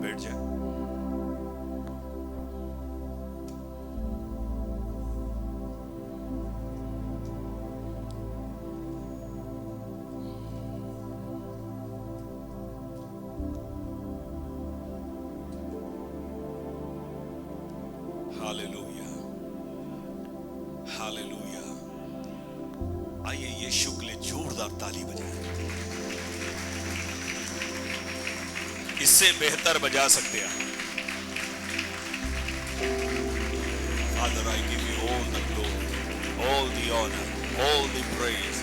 बैठ जाए। Hallelujah, hallelujah. आइए यीशु के लिए जोरदार ताली बजाएं। इससे बेहतर बजा सकते हैं। Father, I give you all the glory, all the honor, all the praise,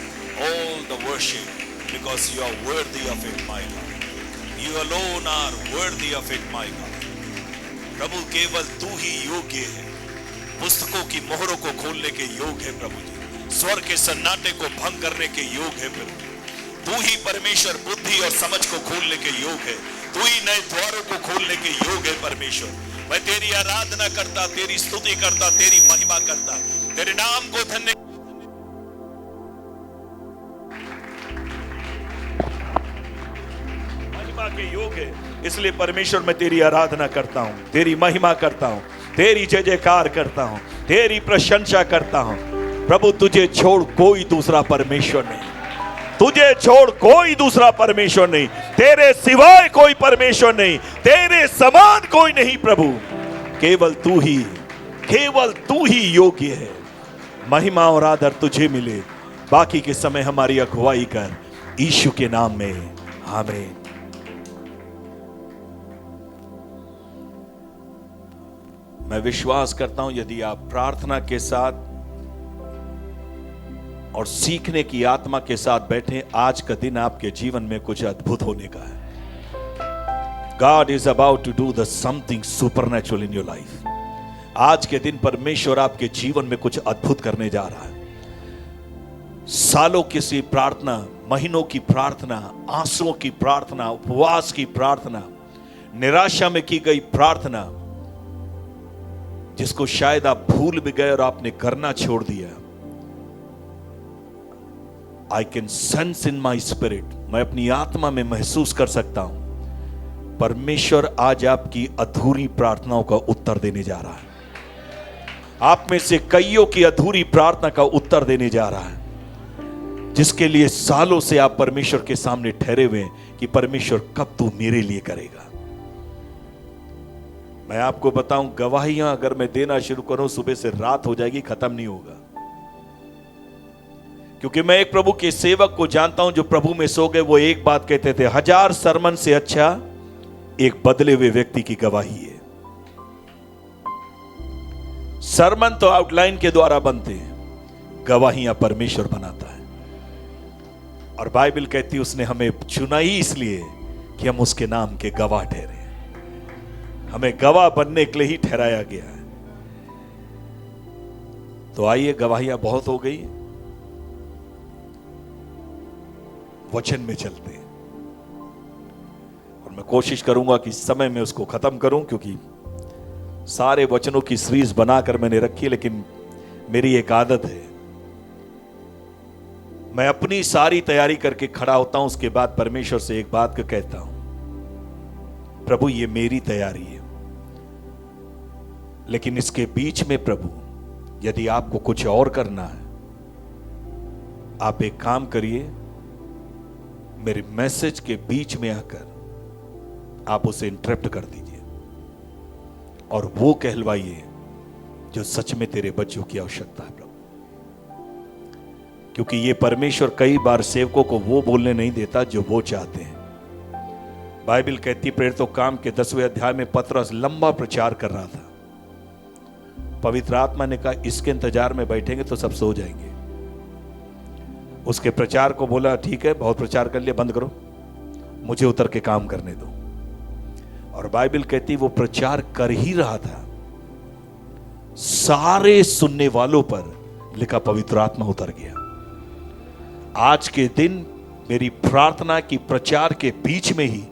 all the worship, because you are worthy of it, my God. You alone are worthy of it, my God. प्रभु केवल तू ही योग्य है, पुस्तकों की मोहरों को खोलने के योग्य है प्रभु जी, स्वर के सन्नाटे को भंग करने के योग्य है प्रभु। तू ही परमेश्वर बुद्धि और समझ को खोलने के योग्य है, तू ही नए द्वारों को खोलने के योग्य है परमेश्वर। मैं तेरी आराधना करता, तेरी स्तुति करता, तेरी महिमा करता, तेरे नाम को धन्य महिमा के योग्य है। इसलिए परमेश्वर मैं तेरी आराधना करता हूं, तेरी महिमा करता हूं, तेरी जय जयकार करता हूं, तेरी प्रशंसा करता हूं। प्रभु तुझे छोड़ कोई दूसरा परमेश्वर नहीं, तुझे छोड़ कोई दूसरा परमेश्वर नहीं, तेरे सिवाय कोई परमेश्वर नहीं, तेरे समान कोई नहीं प्रभु। केवल तू ही योग्य है। महिमा और आदर तुझे मिले। बाकी के समय हमारी अगुवाई कर, यीशु के नाम में आमीन। मैं विश्वास करता हूं यदि आप प्रार्थना के साथ और सीखने की आत्मा के साथ बैठे, आज का दिन आपके जीवन में कुछ अद्भुत होने का है। God is about to do the something supernatural in your life. आज के दिन परमेश्वर आपके जीवन में कुछ अद्भुत करने जा रहा है। सालों की सी प्रार्थना, महीनों की प्रार्थना, आंसुओं की प्रार्थना, उपवास की प्रार्थना, निराशा में की गई प्रार्थना, जिसको शायद आप भूल भी गए और आपने करना छोड़ दिया। I can sense in my spirit, मैं अपनी आत्मा में महसूस कर सकता हूं, परमेश्वर आज आपकी अधूरी प्रार्थनाओं का उत्तर देने जा रहा है। आप में से कईयों की अधूरी प्रार्थना का उत्तर देने जा रहा है, जिसके लिए सालों से आप परमेश्वर के सामने ठहरे हुए हैं कि परमेश्वर कब तू मेरे लिए करेगा। मैं आपको बताऊं, गवाहियां अगर मैं देना शुरू करूं, सुबह से रात हो जाएगी, खत्म नहीं होगा। क्योंकि मैं एक प्रभु के सेवक को जानता हूं जो प्रभु में सो गए। वो एक बात कहते थे, 1000 सरमन से अच्छा एक बदले हुए व्यक्ति की गवाही है। सरमन तो आउटलाइन के द्वारा बनते हैं, गवाहियां परमेश्वर बनाता है। और बाइबल कहती है उसने हमें चुना ही इसलिए कि हम उसके नाम के गवाह ठहरे। हमें गवाह बनने के लिए ही ठहराया गया है। तो आइए, गवाहियां बहुत हो गई, वचन में चलते हैं। और मैं कोशिश करूंगा कि समय में उसको खत्म करूं, क्योंकि सारे वचनों की सीरीज बनाकर मैंने रखी है, लेकिन मेरी एक आदत है, मैं अपनी सारी तैयारी करके खड़ा होता हूं, उसके बाद परमेश्वर से एक बात को कहता हूं, प्रभु ये मेरी तैयारी है, लेकिन इसके बीच में प्रभु यदि आपको कुछ और करना है, आप एक काम करिए, मेरे मैसेज के बीच में आकर आप उसे इंटरप्ट कर दीजिए और वो कहलवाइए जो सच में तेरे बच्चों की आवश्यकता है प्रभु। क्योंकि ये परमेश्वर कई बार सेवकों को वो बोलने नहीं देता जो वो चाहते हैं। बाइबल कहती, प्रेरितों काम के 10वें अध्याय में पतरस लंबा प्रचार कर रहा था। पवित्र आत्मा ने कहा इसके इंतजार में बैठेंगे तो सब सो जाएंगे। उसके प्रचार को बोला, ठीक है बहुत प्रचार कर लिया, बंद करो, मुझे उतर के काम करने दो। और बाइबल कहती वो प्रचार कर ही रहा था, सारे सुनने वालों पर लिखा पवित्र आत्मा उतर गया। आज के दिन मेरी प्रार्थना की प्रचार के बीच में ही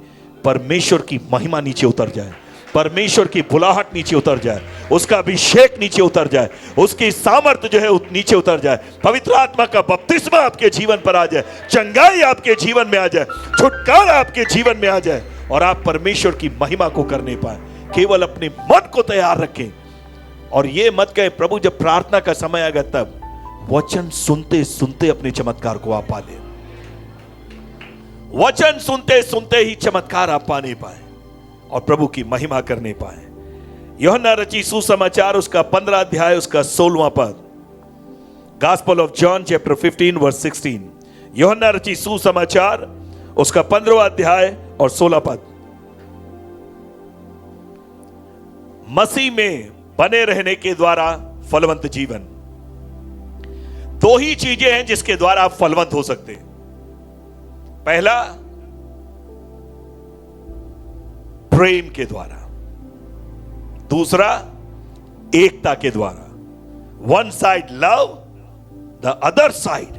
परमेश्वर की महिमा नीचे उतर जाए, परमेश्वर की बुलाहट नीचे उतर जाए, उसका अभिषेक नीचे उतर जाए, उसकी सामर्थ्य जो है नीचे उतर जाए, पवित्र आत्मा का बपतिस्मा आपके जीवन पर आ जाए, चंगाई आपके जीवन में आ जाए, छुटकारा आपके जीवन में आ जाए। और आप परमेश्वर की महिमा को करने पाए। केवल अपने मन को तैयार रखें और ये मत कहे प्रभु जब प्रार्थना का समय आएगा तब। वचन सुनते सुनते अपने चमत्कार को आप पा ले। वचन सुनते सुनते ही चमत्कार आप पाने पाए और प्रभु की महिमा करने पाए। यूहन्ना रची सुसमाचार उसका 15 अध्याय उसका 16वां पद। Gospel of John chapter 15 verse 16। यूहन्ना रची सुसमाचार उसका 15वां अध्याय और 16 पद। मसीह में बने रहने के द्वारा फलवंत जीवन। दो ही चीजें हैं जिसके द्वारा आप फलवंत हो सकते हैं। पहला, प्रेम के द्वारा। दूसरा, एकता के द्वारा। One side love, the other side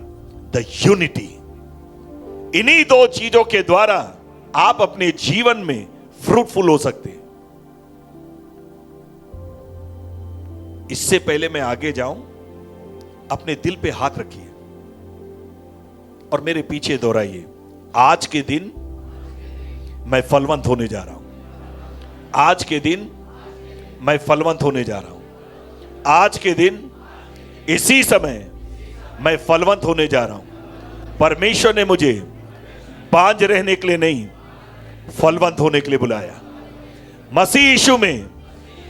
the unity. इन्हीं दो चीजों के द्वारा आप अपने जीवन में फ्रूटफुल हो सकते हैं। इससे पहले मैं आगे जाऊं, अपने दिल पे हाथ रखिए और मेरे पीछे दोहराइए। आज के दिन मैं फलवंत होने जा रहा हूं। आज के दिन मैं फलवंत होने जा रहा हूं। आज के दिन इसी समय मैं फलवंत होने जा रहा हूं। परमेश्वर ने मुझे बांझ रहने के लिए नहीं, फलवंत होने के लिए बुलाया। मसीह यीशु में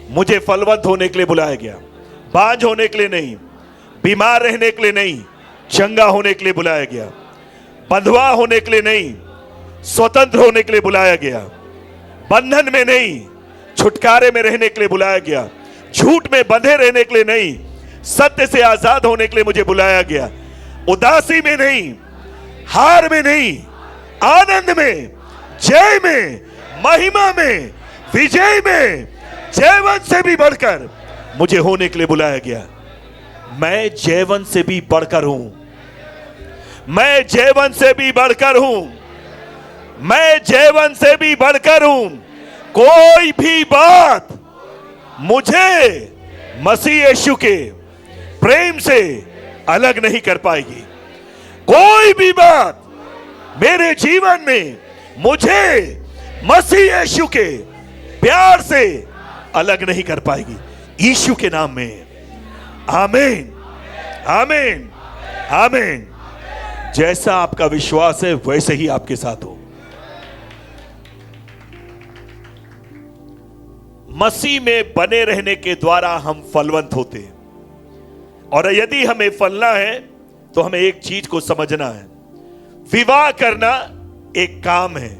मुझे फलवंत होने के लिए बुलाया गया। बांझ होने के लिए नहीं, बीमार रहने के लिए नहीं, चंगा होने के लिए बुलाया गया। बंधुआ होने के लिए नहीं, स्वतंत्र होने के लिए बुलाया गया। बंधन में नहीं, छुटकारे में रहने के लिए बुलाया गया। झूठ में बंधे रहने के लिए नहीं, सत्य से आजाद होने के लिए मुझे बुलाया गया। उदासी में नहीं, हार में नहीं, आनंद में, जय में, महिमा में, विजय में, जयवंत से भी बढ़कर मुझे होने के लिए बुलाया गया। मैं जयवंत से भी बढ़कर हूं। मैं जयवंत से भी बढ़कर हूं। मैं जयवंत से भी बढ़कर हूं। कोई भी बात मुझे मसीह यीशु के प्रेम से अलग नहीं कर पाएगी। कोई भी बात मेरे जीवन में मुझे मसीह यीशु के प्यार से अलग नहीं कर पाएगी। यीशु के नाम में आमीन, आमीन, आमीन। जैसा आपका विश्वास है वैसे ही आपके साथ हो। मसीह में बने रहने के द्वारा हम फलवंत होते हैं। और यदि हमें फलना है तो हमें एक चीज को समझना है। विवाह करना एक काम है।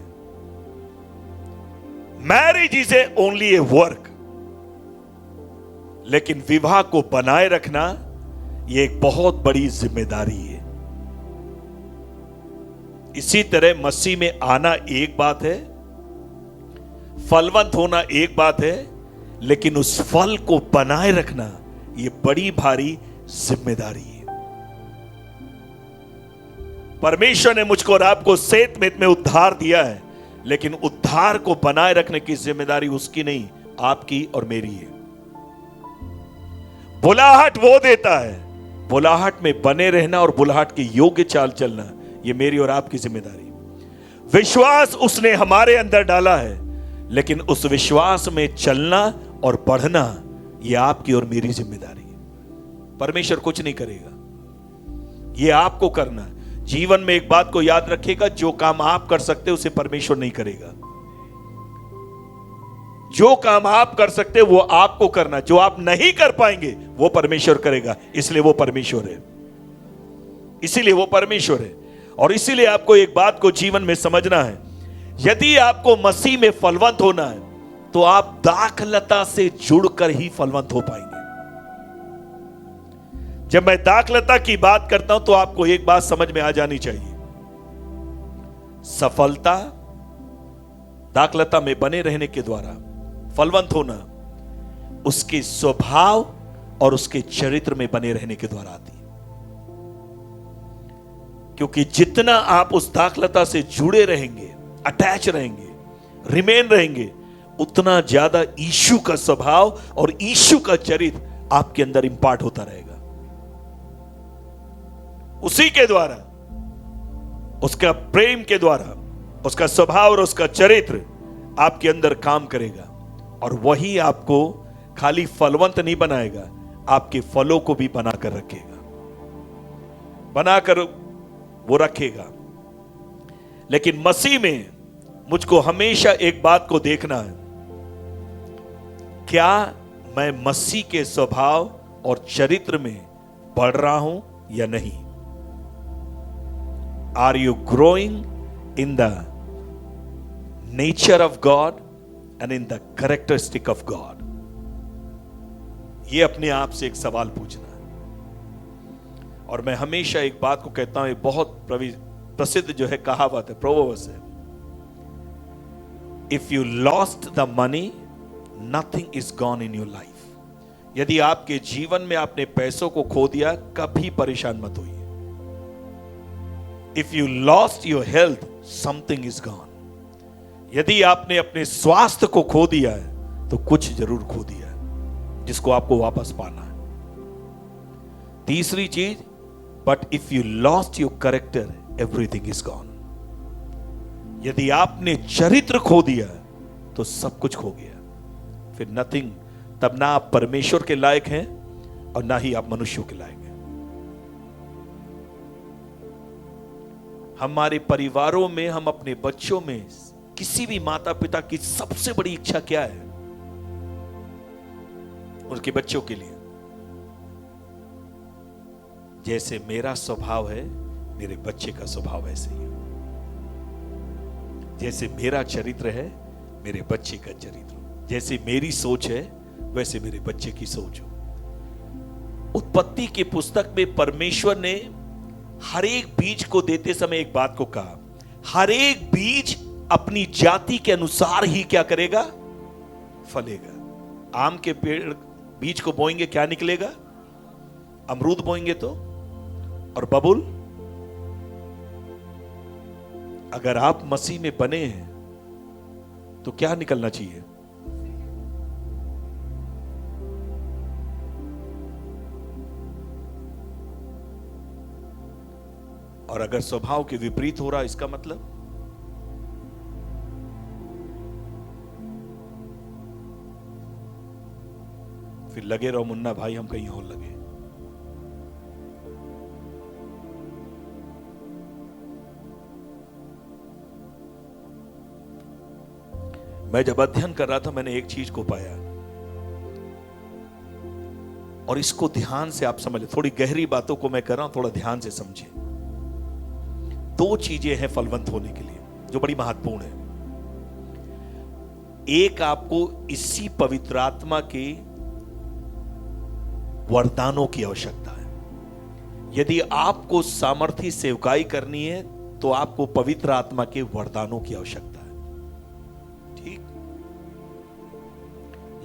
Marriage is A only A work. लेकिन विवाह को बनाए रखना यह एक बहुत बड़ी जिम्मेदारी है। इसी तरह मसीह में आना एक बात है, फलवंत होना एक बात है, लेकिन उस फल को बनाए रखना यह बड़ी भारी जिम्मेदारी है। परमेश्वर ने मुझको और आपको सेत में उद्धार दिया है, लेकिन उद्धार को बनाए रखने की जिम्मेदारी उसकी नहीं, आपकी और मेरी है। बुलाहट वो देता है, बुलाहट में बने रहना और बुलाहट के योग्य चाल चलना ये मेरी और आपकी जिम्मेदारी। विश्वास उसने हमारे अंदर डाला है, लेकिन उस विश्वास में चलना और बढ़ना ये आपकी और मेरी जिम्मेदारी है। परमेश्वर कुछ नहीं करेगा, ये आपको करना है। जीवन में एक बात को याद रखिएगा, जो काम आप कर सकते उसे परमेश्वर नहीं करेगा। जो काम आप कर सकते वो आपको करना, जो आप नहीं कर पाएंगे वो परमेश्वर करेगा। इसलिए वो परमेश्वर है, इसीलिए वो परमेश्वर है। और इसीलिए आपको एक बात को जीवन में समझना है, यदि आपको मसीह में फलवंत होना है तो आप दाखलता से जुड़कर ही फलवंत हो पाएंगे। जब मैं दाखलता की बात करता हूं तो आपको एक बात समझ में आ जानी चाहिए। सफलता दाखलता में बने रहने के द्वारा फलवंत होना उसके स्वभाव और उसके चरित्र में बने रहने के द्वारा आती है। क्योंकि जितना आप उस दाखलता से जुड़े रहेंगे, अटैच रहेंगे, रिमेन रहेंगे, उतना ज्यादा यीशु का स्वभाव और यीशु का चरित्र आपके अंदर इंपार्ट होता रहेगा। उसी के द्वारा, उसका प्रेम के द्वारा, उसका स्वभाव और उसका चरित्र आपके अंदर काम करेगा और वही आपको खाली फलवंत नहीं बनाएगा, आपके फलों को भी बनाकर रखेगा, बनाकर वो रखेगा। लेकिन मसीह में मुझको हमेशा एक बात को देखना है, क्या मैं मसीह के स्वभाव और चरित्र में बढ़ रहा हूं या नहीं? Are you growing in the nature of God and in the characteristic of God? ये अपने आप से एक सवाल पूछना है। और मैं हमेशा एक बात को कहता हूं, एक बहुत प्रसिद्ध जो है कहावत है, प्रोवर्ब्स है, if you lost the money nothing is gone in your life. यदि आपके जीवन में आपने पैसों को खो दिया, कभी परेशान मत होइए। If you lost your health something is gone. यदि आपने अपने स्वास्थ्य को खो दिया है तो कुछ जरूर खो दिया है जिसको आपको वापस पाना है। तीसरी चीज, but if you lost your character everything is gone. यदि आपने चरित्र खो दिया तो सब कुछ खो गया, फिर नथिंग। तब ना आप परमेश्वर के लायक हैं और ना ही आप मनुष्यों के लायक हैं। हमारे परिवारों में, हम अपने बच्चों में, किसी भी माता पिता की सबसे बड़ी इच्छा क्या है? उनके बच्चों के लिए जैसे मेरा स्वभाव है, मेरे बच्चे का स्वभाव ऐसे ही है। जैसे मेरा चरित्र है, मेरे बच्चे का चरित्र। जैसे मेरी सोच है, वैसे मेरे बच्चे की सोच हो। उत्पत्ति की पुस्तक में परमेश्वर ने हर एक बीज को देते समय एक बात को कहा, हर एक बीज अपनी जाति के अनुसार ही क्या करेगा? फलेगा। आम के पेड़ बीज को बोएंगे, क्या निकलेगा? अमरूद बोएंगे तो, और बबुल। अगर आप मसीह में बने हैं तो क्या निकलना चाहिए? और अगर स्वभाव के विपरीत हो रहा, इसका मतलब फिर लगे रहो मुन्ना भाई, हम कहीं और लगे। मैं जब अध्ययन कर रहा था, मैंने एक चीज को पाया, और इसको ध्यान से आप समझ, थोड़ी गहरी बातों को मैं कर रहा हूं, थोड़ा ध्यान से समझे। दो चीजें हैं फलवंत होने के लिए जो बड़ी महत्वपूर्ण है। एक, आपको इसी पवित्र आत्मा के वरदानों की आवश्यकता है। यदि आपको सामर्थी सेवकाई करनी है तो आपको पवित्र आत्मा के वरदानों की आवश्यकता है, ठीक?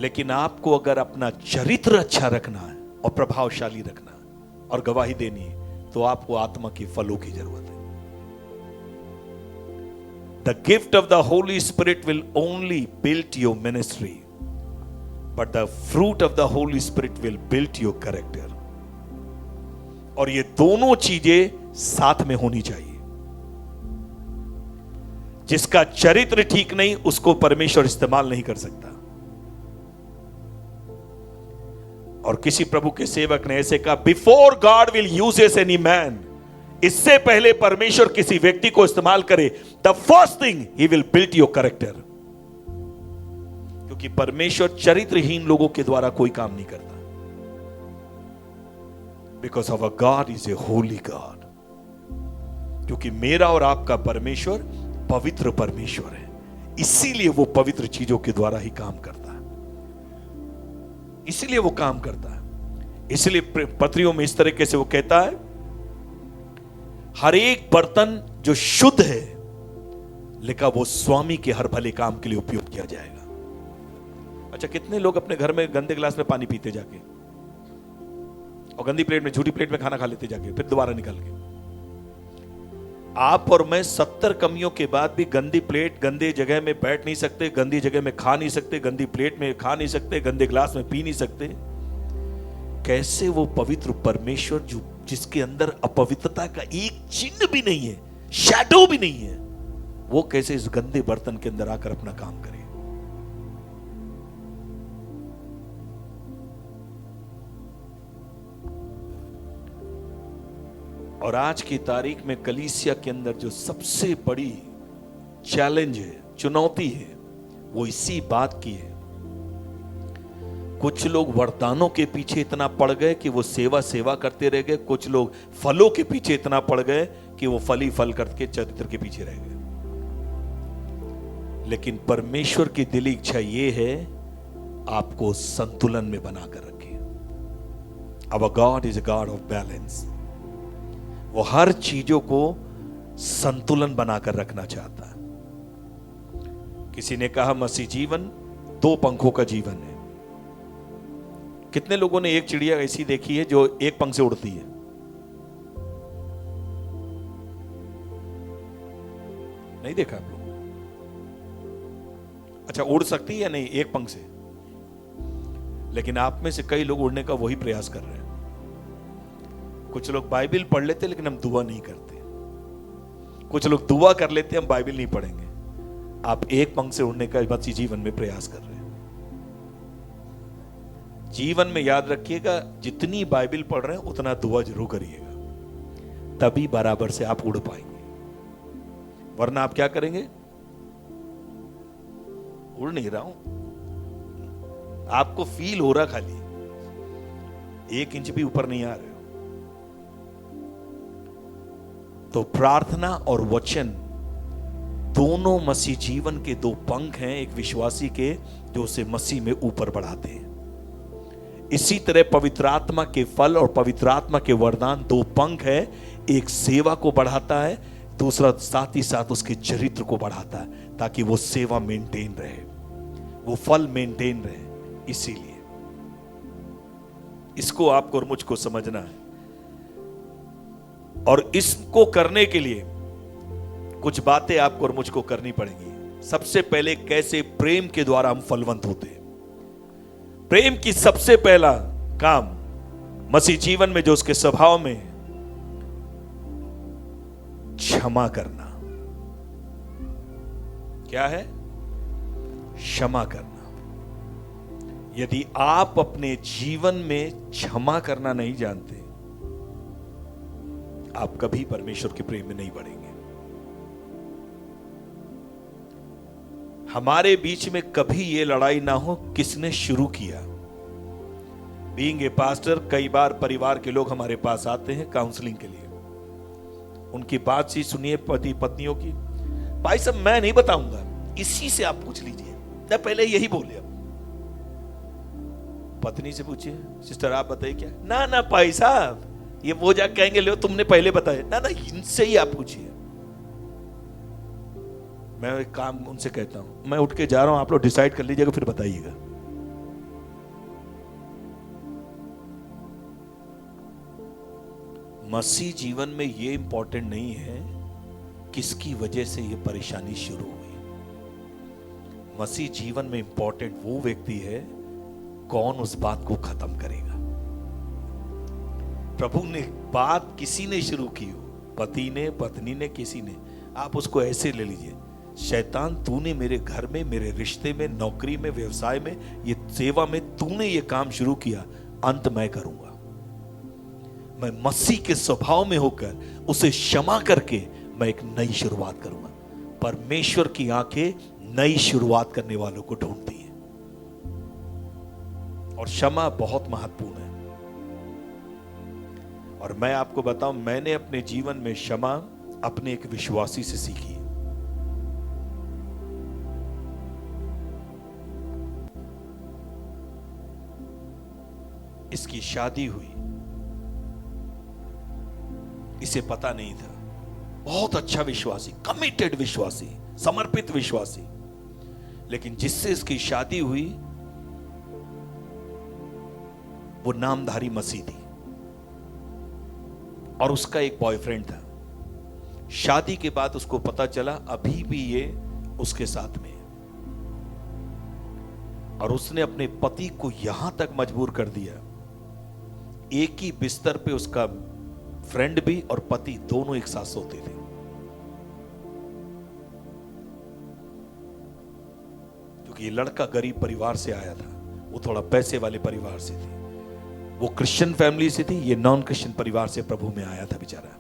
लेकिन आपको अगर अपना चरित्र अच्छा रखना है और प्रभावशाली रखना है और गवाही देनी है, तो आपको आत्मा के फलों की जरूरत है। The gift of the Holy Spirit will only build your ministry, but the fruit of the Holy Spirit will build your character. और ये दोनों चीजें साथ में होनी चाहिए। जिसका चरित्र ठीक नहीं, उसको परमेश्वर इस्तेमाल नहीं कर सकता। और किसी प्रभु के सेवक ने ऐसे कहा, before God will uses any man, इससे पहले परमेश्वर किसी व्यक्ति को इस्तेमाल करे, the first thing he will build your character. क्योंकि परमेश्वर चरित्रहीन लोगों के द्वारा कोई काम नहीं करता। Because our God is a holy God. क्योंकि मेरा और आपका परमेश्वर पवित्र परमेश्वर है, इसीलिए वो पवित्र चीजों के द्वारा ही काम करता है। इसीलिए वो काम करता है। इसलिए पत्रियों में इस तरीके से वो कहता है, हर एक बर्तन जो शुद्ध है, लिखा वो स्वामी के हर भले काम के लिए उपयोग किया जाएगा। अच्छा, कितने लोग अपने घर में गंदे गिलास में पानी पीते जाके, और गंदी प्लेट में, झूठी प्लेट में खाना खा लेते जाके, फिर दोबारा निकाल के। आप और मैं 70 कमियों के बाद भी गंदी प्लेट, गंदे जगह में बैठ नहीं सकते, गंदी जगह में खा नहीं सकते, गंदी प्लेट में खा नहीं सकते, गंदे गिलास में पी नहीं सकते। कैसे वो पवित्र परमेश्वर, जो जिसके अंदर अपवित्रता का एक चिन्ह भी नहीं है, शैडो भी नहीं है, वो कैसे इस गंदे बर्तन के अंदर आकर अपना काम करे? और आज की तारीख में कलीसिया के अंदर जो सबसे बड़ी चैलेंज है, चुनौती है, वो इसी बात की है। कुछ लोग वरदानों के पीछे इतना पड़ गए कि वो सेवा करते रह गए। कुछ लोग फलों के पीछे इतना पड़ गए कि वो फल ही फल करके चरित्र के पीछे रह गए। लेकिन परमेश्वर की दिली इच्छा ये है, आपको संतुलन में बनाकर रखे। Our God is a God of balance। वो हर चीजों को संतुलन बनाकर रखना चाहता है। किसी ने कहा मसीह जीवन 2 पंखों का जीवन है। कितने लोगों ने एक चिड़िया ऐसी देखी है जो एक पंख से उड़ती है? नहीं देखा आप लोग? अच्छा, उड़ सकती है या नहीं एक पंख से? लेकिन आप में से कई लोग उड़ने का वही प्रयास कर रहे हैं। कुछ लोग बाइबल पढ़ लेते लेकिन हम दुआ नहीं करते। कुछ लोग दुआ कर लेते, हम बाइबल नहीं पढ़ेंगे। आप एक पंख से उड़ने का मसीह जीवन में प्रयास कर रहे हैं। जीवन में याद रखिएगा, जितनी बाइबल पढ़ रहे हैं उतना दुआ जरूर करिएगा, तभी बराबर से आप उड़ पाएंगे। वरना आप क्या करेंगे? उड़ नहीं रहा हूं, आपको फील हो रहा, खाली 1 इंच भी ऊपर नहीं आ रहे हो। तो प्रार्थना और वचन दोनों मसीह जीवन के 2 पंख हैं, एक विश्वासी के जो उसे मसीह में ऊपर बढ़ाते हैं। इसी तरह पवित्र आत्मा के फल और पवित्र आत्मा के वरदान 2 पंख है। एक सेवा को बढ़ाता है, दूसरा साथ ही साथ उसके चरित्र को बढ़ाता है, ताकि वो सेवा मेंटेन रहे, वो फल मेंटेन रहे। इसीलिए इसको आपको और मुझको समझना है। और इसको करने के लिए कुछ बातें आपको और मुझको करनी पड़ेंगी। सबसे पहले कैसे प्रेम के द्वारा हम फलवंत होते हैं। प्रेम की सबसे पहला काम मसीह जीवन में जो उसके स्वभाव में क्षमा करना। क्या है? क्षमा करना। यदि आप अपने जीवन में क्षमा करना नहीं जानते, आप कभी परमेश्वर के प्रेम में नहीं बढ़ेंगे। हमारे बीच में कभी यह लड़ाई ना हो किसने शुरू किया। बीइंग ए पास्टर, कई बार परिवार के लोग हमारे पास आते हैं काउंसलिंग के लिए। उनकी बातचीत सुनिए पति पत्नियों की। भाई साहब मैं नहीं बताऊंगा, इसी से आप पूछ लीजिए, मैं पहले यही बोले। अब पत्नी से पूछिए, सिस्टर आप बताइए क्या? ना ना भाई साहब, ये वो जा कहेंगे लो तुमने पहले बताया। ना ना, इनसे ही आप पूछिए। मैं एक काम उनसे कहता हूं, मैं उठ के जा रहा हूं, आप लोग डिसाइड कर लीजिएगा, फिर बताइएगा। मसीह जीवन में ये इंपॉर्टेंट नहीं है किसकी वजह से ये परेशानी शुरू हुई। मसीह जीवन में इंपॉर्टेंट वो व्यक्ति है कौन उस बात को खत्म करेगा। प्रभु ने बात किसी ने शुरू की हो, पति ने, पत्नी ने, किसी ने, आप उसको ऐसे ले लीजिए, शैतान तूने मेरे घर में, मेरे रिश्ते में, नौकरी में, व्यवसाय में, ये सेवा में तूने ये काम शुरू किया, अंत मैं करूंगा। मैं मसीह के स्वभाव में होकर उसे क्षमा करके मैं एक नई शुरुआत करूंगा। परमेश्वर की आंखें नई शुरुआत करने वालों को ढूंढती हैं और क्षमा बहुत महत्वपूर्ण है। और मैं आपको बताऊं, मैंने अपने जीवन में क्षमा अपने एक विश्वासी से सीखी। इसकी शादी हुई, इसे पता नहीं था, बहुत अच्छा विश्वासी, कमिटेड विश्वासी, समर्पित विश्वासी, लेकिन जिससे इसकी शादी हुई वो नामधारी मसीह थी और उसका एक बॉयफ्रेंड था। शादी के बाद उसको पता चला अभी भी ये उसके साथ में है और उसने अपने पति को यहां तक मजबूर कर दिया, एक ही बिस्तर पे उसका फ्रेंड भी और पति दोनों एक साथ सोते थे। क्योंकि ये लड़का गरीब परिवार से आया था, वो थोड़ा पैसे वाले परिवार से थी, वो क्रिश्चियन फैमिली से थी, ये नॉन क्रिश्चियन परिवार से प्रभु में आया था बेचारा।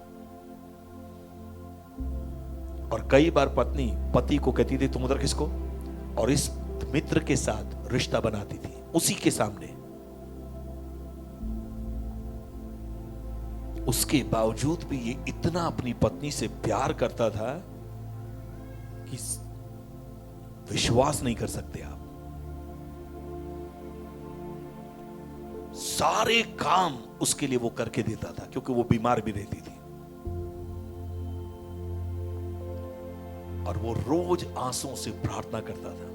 और कई बार पत्नी पति को कहती थी तुम उधर किसको, और इस मित्र के साथ रिश्ता बनाती थी उसी के सामने। उसके बावजूद भी ये इतना अपनी पत्नी से प्यार करता था कि विश्वास नहीं कर सकते आप। सारे काम उसके लिए वो करके देता था क्योंकि वो बीमार भी रहती थी, और वो रोज आंसुओं से प्रार्थना करता था,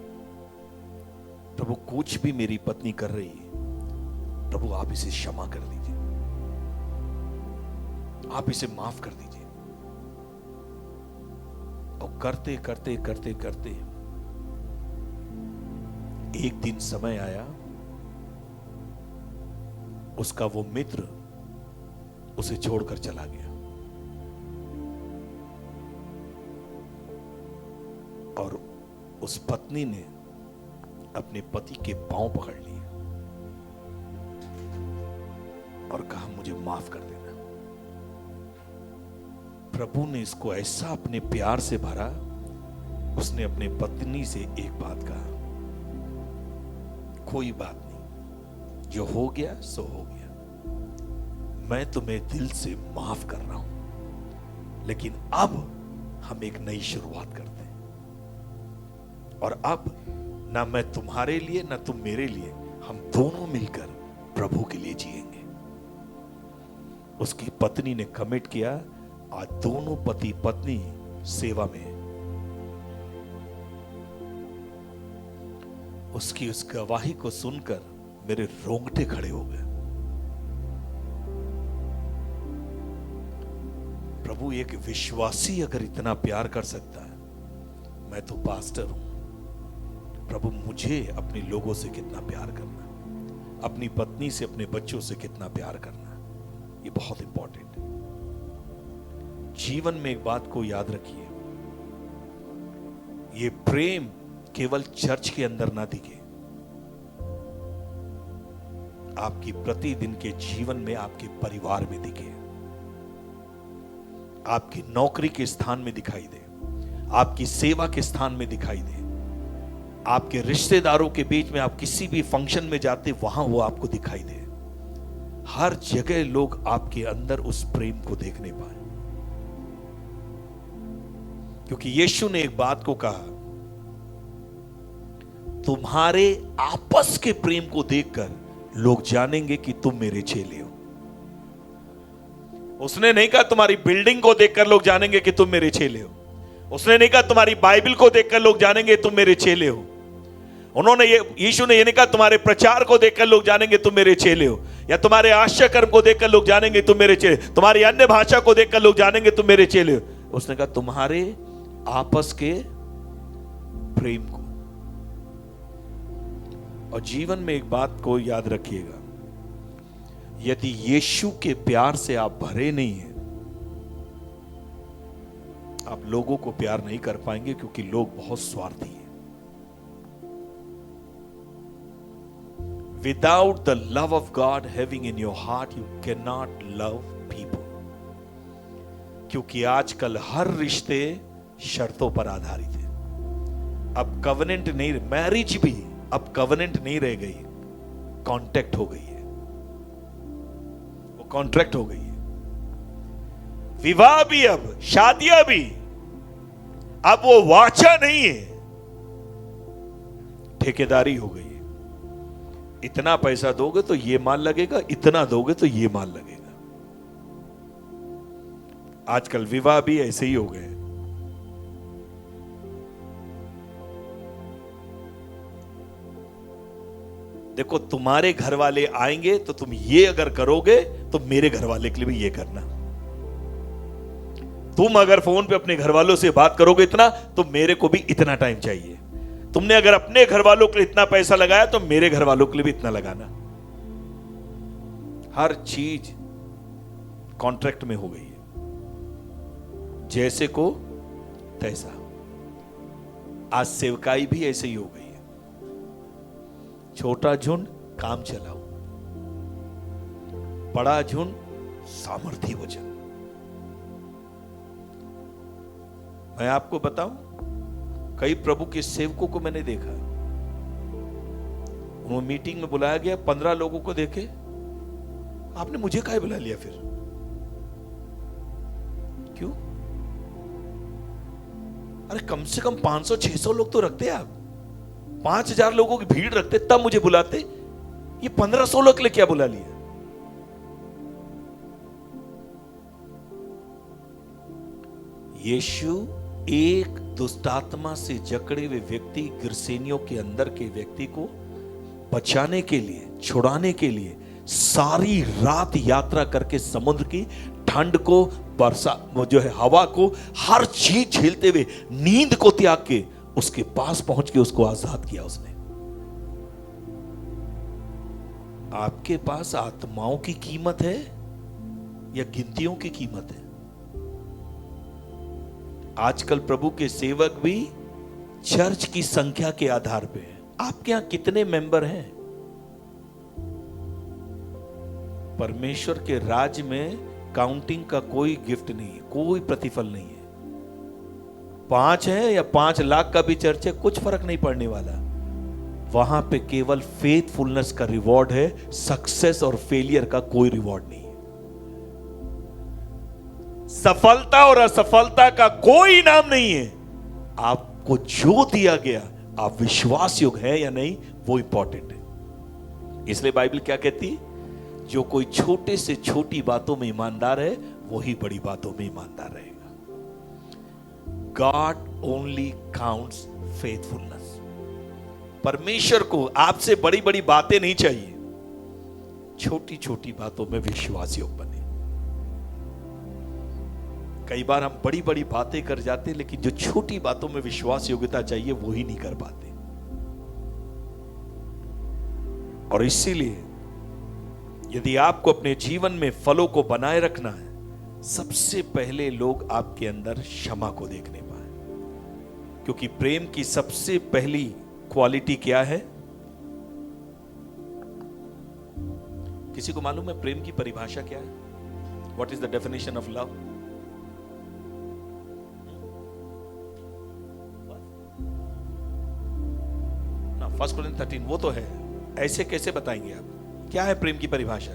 प्रभु कुछ भी मेरी पत्नी कर रही है, प्रभु आप इसे क्षमा कर दीजिए, आप इसे माफ कर दीजिए। और करते करते करते करते एक दिन समय आया, उसका वो मित्र उसे छोड़कर चला गया, और उस पत्नी ने अपने पति के पांव पकड़ लिए और कहा मुझे माफ कर देना। प्रभु ने इसको ऐसा अपने प्यार से भरा, उसने अपने पत्नी से एक बात कहा, कोई बात नहीं, जो हो गया सो हो गया, मैं तुम्हें दिल से माफ कर रहा हूं, लेकिन अब हम एक नई शुरुआत करते हैं, और अब ना मैं तुम्हारे लिए ना तुम मेरे लिए, हम दोनों मिलकर प्रभु के लिए जिएंगे। उसकी पत्नी ने कमिट किया, आज दोनों पति पत्नी सेवा में हैं। उसकी उस गवाही को सुनकर मेरे रोंगटे खड़े हो गए। प्रभु एक विश्वासी अगर इतना प्यार कर सकता है, मैं तो पास्टर हूं, प्रभु मुझे अपने लोगों से कितना प्यार करना, अपनी पत्नी से अपने बच्चों से कितना प्यार करना, ये बहुत इंपॉर्टेंट है। जीवन में एक बात को याद रखिए, ये प्रेम केवल चर्च के अंदर ना दिखे, आपकी प्रतिदिन के जीवन में, आपके परिवार में दिखे, आपकी नौकरी के स्थान में दिखाई दे, आपकी सेवा के स्थान में दिखाई दे, आपके रिश्तेदारों के बीच में, आप किसी भी फंक्शन में जाते वहां वो आपको दिखाई दे। हर जगह लोग आपके अंदर उस प्रेम को देखने पाए, क्योंकि यीशु ने एक बात को कहा, तुम्हारे आपस के प्रेम को देखकर लोग जानेंगे कि तुम मेरे चेले हो। उसने नहीं कहा तुम्हारी बिल्डिंग को देखकर लोग जानेंगे कि तुम मेरे चेले हो। उसने नहीं कहा तुम्हारी बाइबल को देखकर लोग जानेंगे तुम मेरे चेले हो। यीशु ने ये नहीं कहा तुम्हारे प्रचार को देखकर लोग जानेंगे तुम मेरे चेले हो, या तुम्हारे आश्चर्य कर्म को देखकर लोग जानेंगे तुम मेरे चेले, तुम्हारी अन्य भाषा को देखकर लोग जानेंगे तुम मेरे चेले हो। उसने कहा तुम्हारे आपस के प्रेम को। और जीवन में एक बात को याद रखिएगा, यदि यीशु के प्यार से आप भरे नहीं हैं, आप लोगों को प्यार नहीं कर पाएंगे, क्योंकि लोग बहुत स्वार्थी हैं। Without the love of God having in your heart, you cannot love people. क्योंकि आजकल हर रिश्ते शर्तों पर आधारित है। अब कवेनेंट नहीं, मैरिज भी अब कवेनेंट नहीं रह गई, कॉन्ट्रैक्ट हो गई है, वो कॉन्ट्रैक्ट हो गई है। विवाह भी, अब शादियां भी, अब वो वाचा नहीं है, ठेकेदारी हो गई है। इतना पैसा दोगे तो ये माल लगेगा, इतना दोगे तो ये माल लगेगा। आजकल विवाह भी ऐसे ही हो गए। देखो, तुम्हारे घर वाले आएंगे तो तुम ये अगर करोगे तो मेरे घर वाले के लिए भी ये करना। तुम अगर फोन पे अपने घर वालों से बात करोगे इतना, तो मेरे को भी इतना टाइम चाहिए। तुमने अगर अपने घर वालों के लिए इतना पैसा लगाया तो मेरे घर वालों के लिए भी इतना लगाना। हर चीज कॉन्ट्रैक्ट में हो गई है, जैसे को तैसा। आज सेवकाई भी ऐसे ही हो गई है, छोटा झुंड काम चलाओ, बड़ा झुंड सामर्थ्य वचन। मैं आपको बताऊं, कई प्रभु के सेवकों को मैंने देखा, उन्हें मीटिंग में बुलाया गया, 15 लोगों को देखे, आपने मुझे काहे बुला लिया फिर? क्यों? अरे कम से कम 500-600 लोग तो रखते आप, 5000 लोगों की भीड़ रखते, तब मुझे बुलाते। ये 1500 के लिए क्या बुला लिया? यीशु एक दुष्टात्मा से जकड़े हुए व्यक्ति, गिरसेनियों के अंदर के व्यक्ति को बचाने के लिए, छुड़ाने के लिए सारी रात यात्रा करके समुद्र की ठंड को, वर्षा, वो जो है हवा को, हर चीज झेलते हुए, नींद को त्याग के उसके पास पहुंच के उसको आजाद किया उसने। आपके पास आत्माओं की कीमत है या गिनतियों की कीमत है? आजकल प्रभु के सेवक भी चर्च की संख्या के आधार पे है। आपके यहां कितने मेंबर हैं? परमेश्वर के राज्य में काउंटिंग का कोई गिफ्ट नहीं है, कोई प्रतिफल नहीं है। 5 है या 5 लाख का भी चर्च है, कुछ फर्क नहीं पड़ने वाला। वहां पे केवल फेथफुलनेस का रिवॉर्ड है, सक्सेस और फेलियर का कोई रिवॉर्ड नहीं है। सफलता और असफलता का कोई इनाम नहीं है। आपको जो दिया गया, आप विश्वास योग्य है या नहीं, वो इंपॉर्टेंट है। इसलिए बाइबल क्या कहती है? जो कोई छोटे से छोटी बातों में ईमानदार है, वही बड़ी बातों में ईमानदार रहेगा। God only counts faithfulness. परमेश्वर को आपसे बड़ी बड़ी बातें नहीं चाहिए, छोटी छोटी बातों में विश्वास योग्य बने। कई बार हम बड़ी बड़ी बातें कर जाते, लेकिन जो छोटी बातों में विश्वास योग्यता चाहिए वो ही नहीं कर पाते। और इसीलिए यदि आपको अपने जीवन में फलों को बनाए रखना है, सबसे पहले लोग आपके अंदर क्षमा को देखने पाए, क्योंकि प्रेम की सबसे पहली क्वालिटी क्या है? किसी को मालूम है प्रेम की परिभाषा क्या है? What is the definition of love? ना 1 Corinthians 13 वो तो है, ऐसे कैसे बताएंगे आप? क्या है प्रेम की परिभाषा?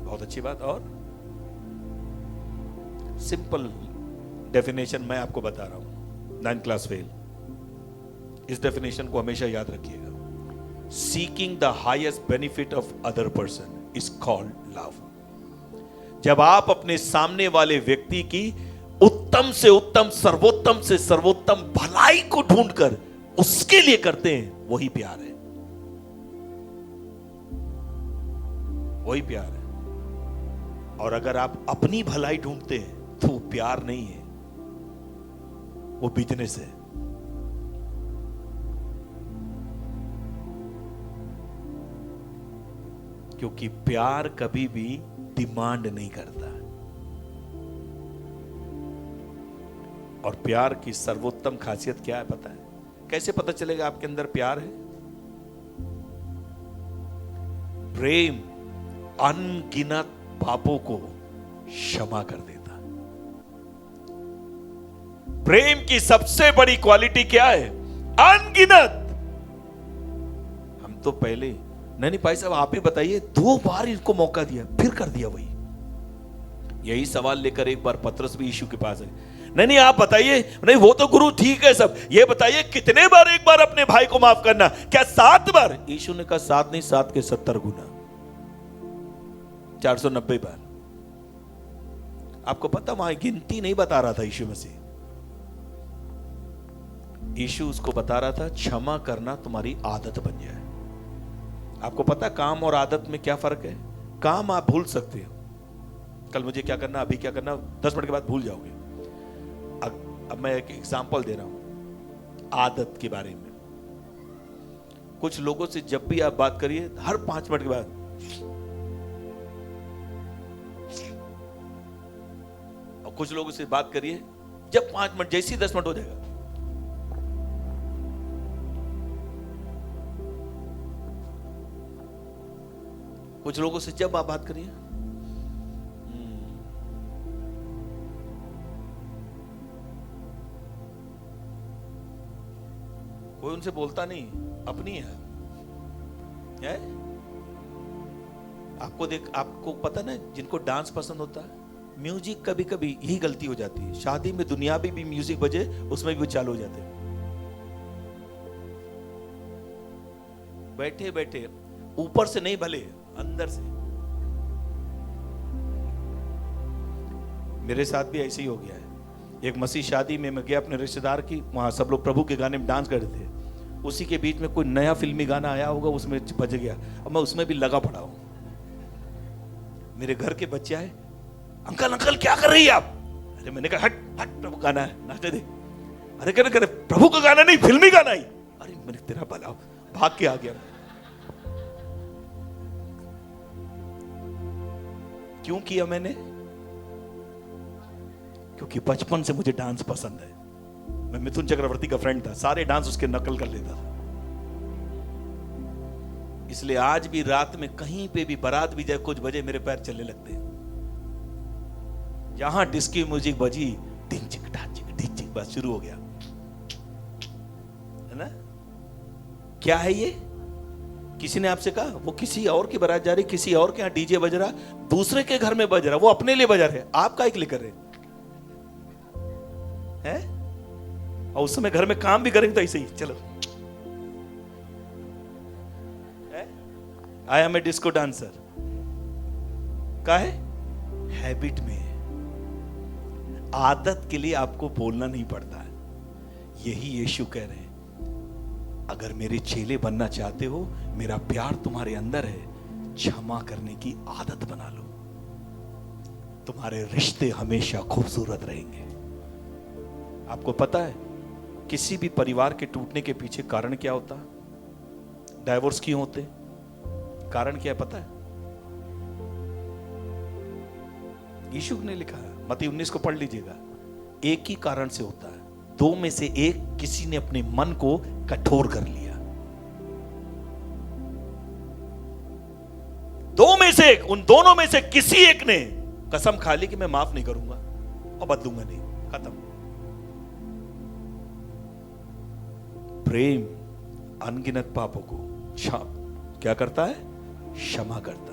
बहुत अच्छी बात। और सिंपल डेफिनेशन मैं आपको बता रहा हूं, 9th क्लास फेल। इस डेफिनेशन को हमेशा याद रखिएगा। Seeking the highest benefit of other person is called love. जब आप अपने सामने वाले व्यक्ति की उत्तम से उत्तम, सर्वोत्तम से सर्वोत्तम भलाई को ढूंढकर उसके लिए करते हैं, वही प्यार है, वही प्यार है। और अगर आप अपनी भलाई ढूंढते हैं तो वो प्यार नहीं है, वो बिजनेस है। क्योंकि प्यार कभी भी डिमांड नहीं करता। और प्यार की सर्वोत्तम खासियत क्या है पता है? कैसे पता चलेगा आपके अंदर प्यार है? प्रेम अनगिनत पापों को क्षमा कर देता। प्रेम की सबसे बड़ी क्वालिटी क्या है? अनगिनत। हम तो पहले नहीं भाई साहब आप ही बताइए, 2 बार इनको मौका दिया, फिर कर दिया वही। यही सवाल लेकर एक बार पतरस भी यीशु के पास है। नहीं आप बताइए। नहीं वो तो गुरु ठीक है सब, ये बताइए कितने बार एक बार अपने भाई को माफ करना? क्या 7 बार? यीशु ने कहा 7 नहीं, 7 के 70 गुना, 490 बार। आपको पता वहां गिनती नहीं बता रहा था यीशु मसीह। यीशु उसको बता रहा था क्षमा करना तुम्हारी आदत बन जाए। आपको पता काम और आदत में क्या फर्क है? काम आप भूल सकते हो, कल मुझे क्या करना, अभी क्या करना, 10 मिनट के बाद भूल जाओगे। अब मैं एक एग्जांपल दे रहा हूं आदत के बारे में। कुछ लोगों से जब भी आप बात करिए, हर 5 मिनट के बाद और कुछ लोगों से बात करिए जब 5 मिनट, जैसे ही 10 मिनट हो जाएगा कुछ लोगों से जब आप बात करिए कोई उनसे बोलता नहीं, अपनी है? आपको पता ना, जिनको डांस पसंद होता है, म्यूजिक कभी कभी यही गलती हो जाती है, शादी में दुनियावी भी म्यूजिक बजे उसमें भी चालू हो जाते हैं। बैठे बैठे ऊपर से नहीं, भले अंदर से। मेरे साथ भी ऐसे ही हो गया है। एक मसीह शादी में मैं गया अपने रिश्तेदार की, वहां सब लोग प्रभु के गाने में डांस कर रहे थे। उसी के बीच में कोई नया फिल्मी गाना आया होगा, उसमें बज गया, अब मैं उसमें भी लगा पड़ा हूं। मेरे घर के बच्चे आए, अंकल अंकल क्या कर रही है आप? अरे मैंने कहा हट हट, प्रभु गाना है, नाचने दे। अरे करे प्रभु का गाना नहीं, फिल्मी गाना ही। अरे मैंने तेरा भला, भाग के आ गया। क्यों किया मैंने? क्योंकि बचपन से मुझे डांस पसंद है। मैं मिथुन चक्रवर्ती का फ्रेंड था, सारे डांस उसके नकल कर लेता था। इसलिए आज भी रात में कहीं पे भी बारात भी जाए, कुछ बजे, मेरे पैर चलने लगते हैं। जहां डिस्की म्यूजिक बजी, टिंग चिक टिंग चिक, बस शुरू हो गया, है ना? क्या है ये? किसी ने आपसे कहा वो किसी और की बारात जा रही, किसी और के यहां डीजे बज रहा, दूसरे के घर में बज रहा, वो अपने लिए बजा रहे, आप काहे के लिए कर रहे हैं? और उस समय घर में काम भी करेंगे तो ऐसे ही, चलो I am a disco dancer. का है? हैबिट में, आदत के लिए आपको बोलना नहीं पड़ता है। यही यीशु कह रहे हैं, अगर मेरे चेले बनना चाहते हो, मेरा प्यार तुम्हारे अंदर है, क्षमा करने की आदत बना लो, तुम्हारे रिश्ते हमेशा खूबसूरत रहेंगे। आपको पता है किसी भी परिवार के टूटने के पीछे कारण क्या होता है? डाइवोर्स क्यों होते? कारण क्या है पता है? यीशु ने लिखा है, मत्ती 19 को पढ़ लीजिएगा, एक ही कारण से होता है, दो में से एक, किसी ने अपने मन को कठोर कर लिया। दो में से एक, उन दोनों में से किसी एक ने कसम खा ली कि मैं माफ नहीं करूंगा और बदलूंगा नहीं, खत्म। प्रेम अनगिनत पापों को क्या करता है? क्षमा करता।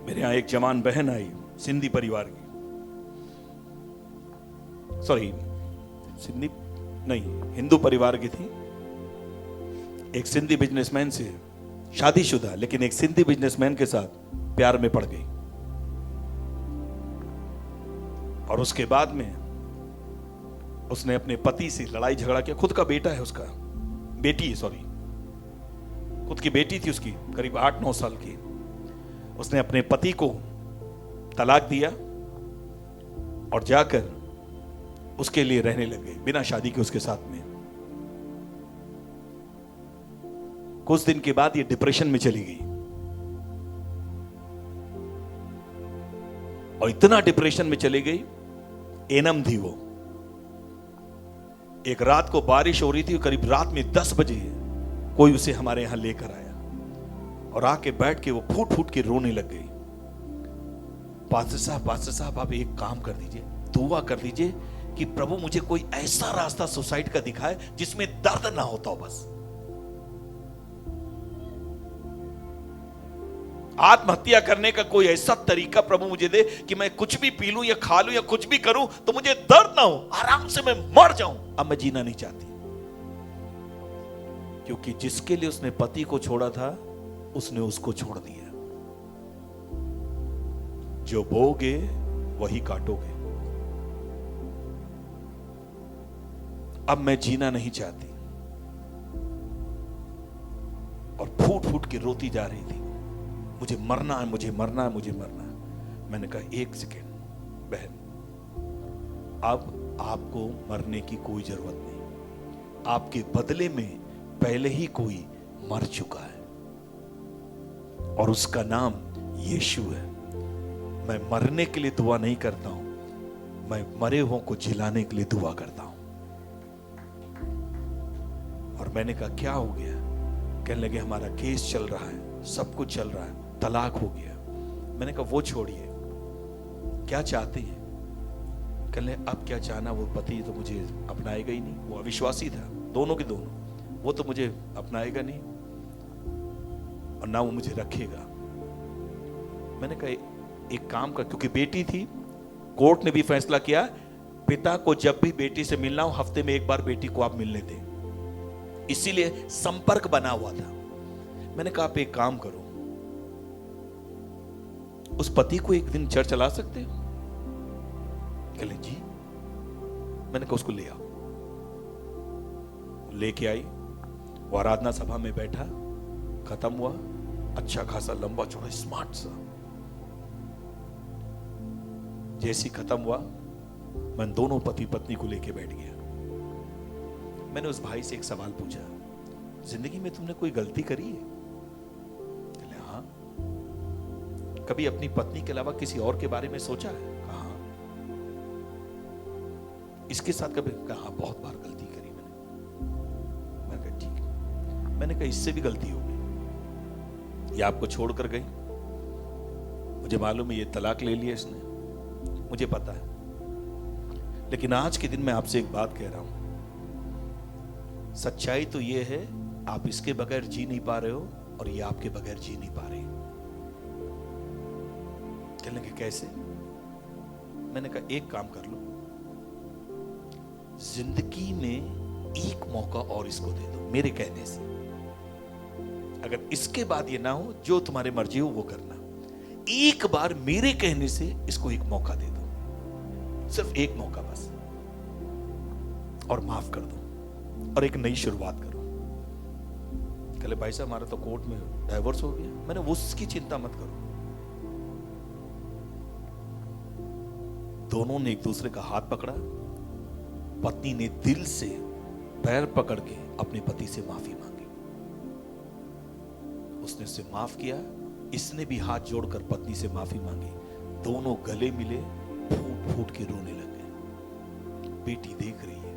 मेरे यहां एक जवान बहन आई, सिंधी परिवार की, सॉरी सिंधी नहीं, हिंदू परिवार की थी। एक सिंधी बिजनेसमैन से शादीशुदा, लेकिन एक सिंधी बिजनेसमैन के साथ प्यार में पड़ गई। और उसके बाद में उसने अपने पति से लड़ाई झगड़ा किया। खुद का बेटा है उसका, बेटी है, सॉरी, खुद की बेटी थी उसकी, करीब 8-9 साल की। उसने अपने पति को तलाक दिया और जाकर उसके लिए रहने लग गई, बिना शादी के उसके साथ में। कुछ दिन के बाद ये डिप्रेशन में चली गई, और इतना डिप्रेशन में चली गई, एनम थी वो। एक रात को बारिश हो रही थी, करीब रात में 10 बजे कोई उसे हमारे यहां लेकर आया और आके बैठ के वो फूट फूट के रोने लग गई। पास्टर साहब आप एक काम कर दीजिए, दुआ कर दीजिए कि प्रभु मुझे कोई ऐसा रास्ता सुसाइड का दिखाए जिसमें दर्द ना होता हो, बस आत्महत्या करने का कोई ऐसा तरीका प्रभु मुझे दे कि मैं कुछ भी पी लूं या खा लूं या कुछ भी करूं तो मुझे दर्द ना हो, आराम से मैं मर जाऊं। अब मैं जीना नहीं चाहती, क्योंकि जिसके लिए उसने पति को छोड़ा था उसने उसको छोड़ दिया। जो बोगे वही काटोगे। अब मैं जीना नहीं चाहती, और फूट फूट के रोती जा रही थी, मुझे मरना है, मुझे मरना है, मुझे मरना है। मैंने कहा एक सेकेंड बहन, अब आपको मरने की कोई जरूरत नहीं, आपके बदले में पहले ही कोई मर चुका है और उसका नाम यीशु है। मैं मरने के लिए दुआ नहीं करता हूं, मैं मरे हुओं को जिलाने के लिए दुआ करता हूं। और मैंने कहा क्या हो गया? कहने लगे हमारा केस चल रहा है, सब कुछ चल रहा है, तलाक हो गया। मैंने कहा वो छोड़िए, क्या चाहते हैं? कहने अब क्या चाहना, वो पति तो मुझे अपनाएगा ही नहीं, वो अविश्वासी था, दोनों के दोनों। वो तो मुझे अपनाएगा नहीं और ना वो मुझे रखेगा। मैंने कहा एक काम कर, क्योंकि बेटी थी, कोर्ट ने भी फैसला किया पिता को जब भी बेटी से मिलना हो हफ्ते में एक बार बेटी को आप मिलने दें, इसीलिए संपर्क बना हुआ था। मैंने कहा आप एक काम करो, उस पति को एक दिन चर्च ला सकते हो? कहले जी। मैंने कहा उसको ले आओ। लेके आई, वो आराधना सभा में बैठा, खत्म हुआ, अच्छा खासा लंबा चौड़ा स्मार्ट सा। जैसी खत्म हुआ, मैं दोनों पति पत्नी को लेके बैठ गया। मैंने उस भाई से एक सवाल पूछा, जिंदगी में तुमने कोई गलती करी है? कहले हाँ। कभी अपनी पत्नी के अलावा किसी और के बारे में सोचा है? कहा हाँ। इसके साथ कभी? कहा बहुत बार गलती करी मैंने कहा ठीक है। मैंने कहा इससे भी गलती हो गई, ये आपको छोड़कर गई, मुझे मालूम है ये तलाक ले लिया इसने, मुझे पता है, लेकिन आज के दिन मैं आपसे एक बात कह रहा हूं, सच्चाई तो ये है आप इसके बगैर जी नहीं पा रहे हो और ये आपके बगैर जी नहीं पा रही। कहने लगे कैसे? मैंने कहा एक काम कर लो, जिंदगी में एक मौका और इसको दे दो मेरे कहने से। अगर इसके बाद ये ना हो, जो तुम्हारे मर्जी हो वो करना, एक बार मेरे कहने से इसको एक मौका दे दो, सिर्फ एक मौका बस, और माफ कर दो और एक नई शुरुआत करो। कहले भाई साहब हमारा तो कोर्ट में डाइवोर्स हो गया। मैंने उसकी चिंता मत करो। दोनों ने एक दूसरे का हाथ पकड़ा, पत्नी ने दिल से पैर पकड़ के अपने पति से माफी मांगी, उसने उसे माफ किया, इसने भी हाथ जोड़कर पत्नी से माफी मांगी, दोनों गले मिले, फूट फूट के रोने लगे। बेटी देख रही है।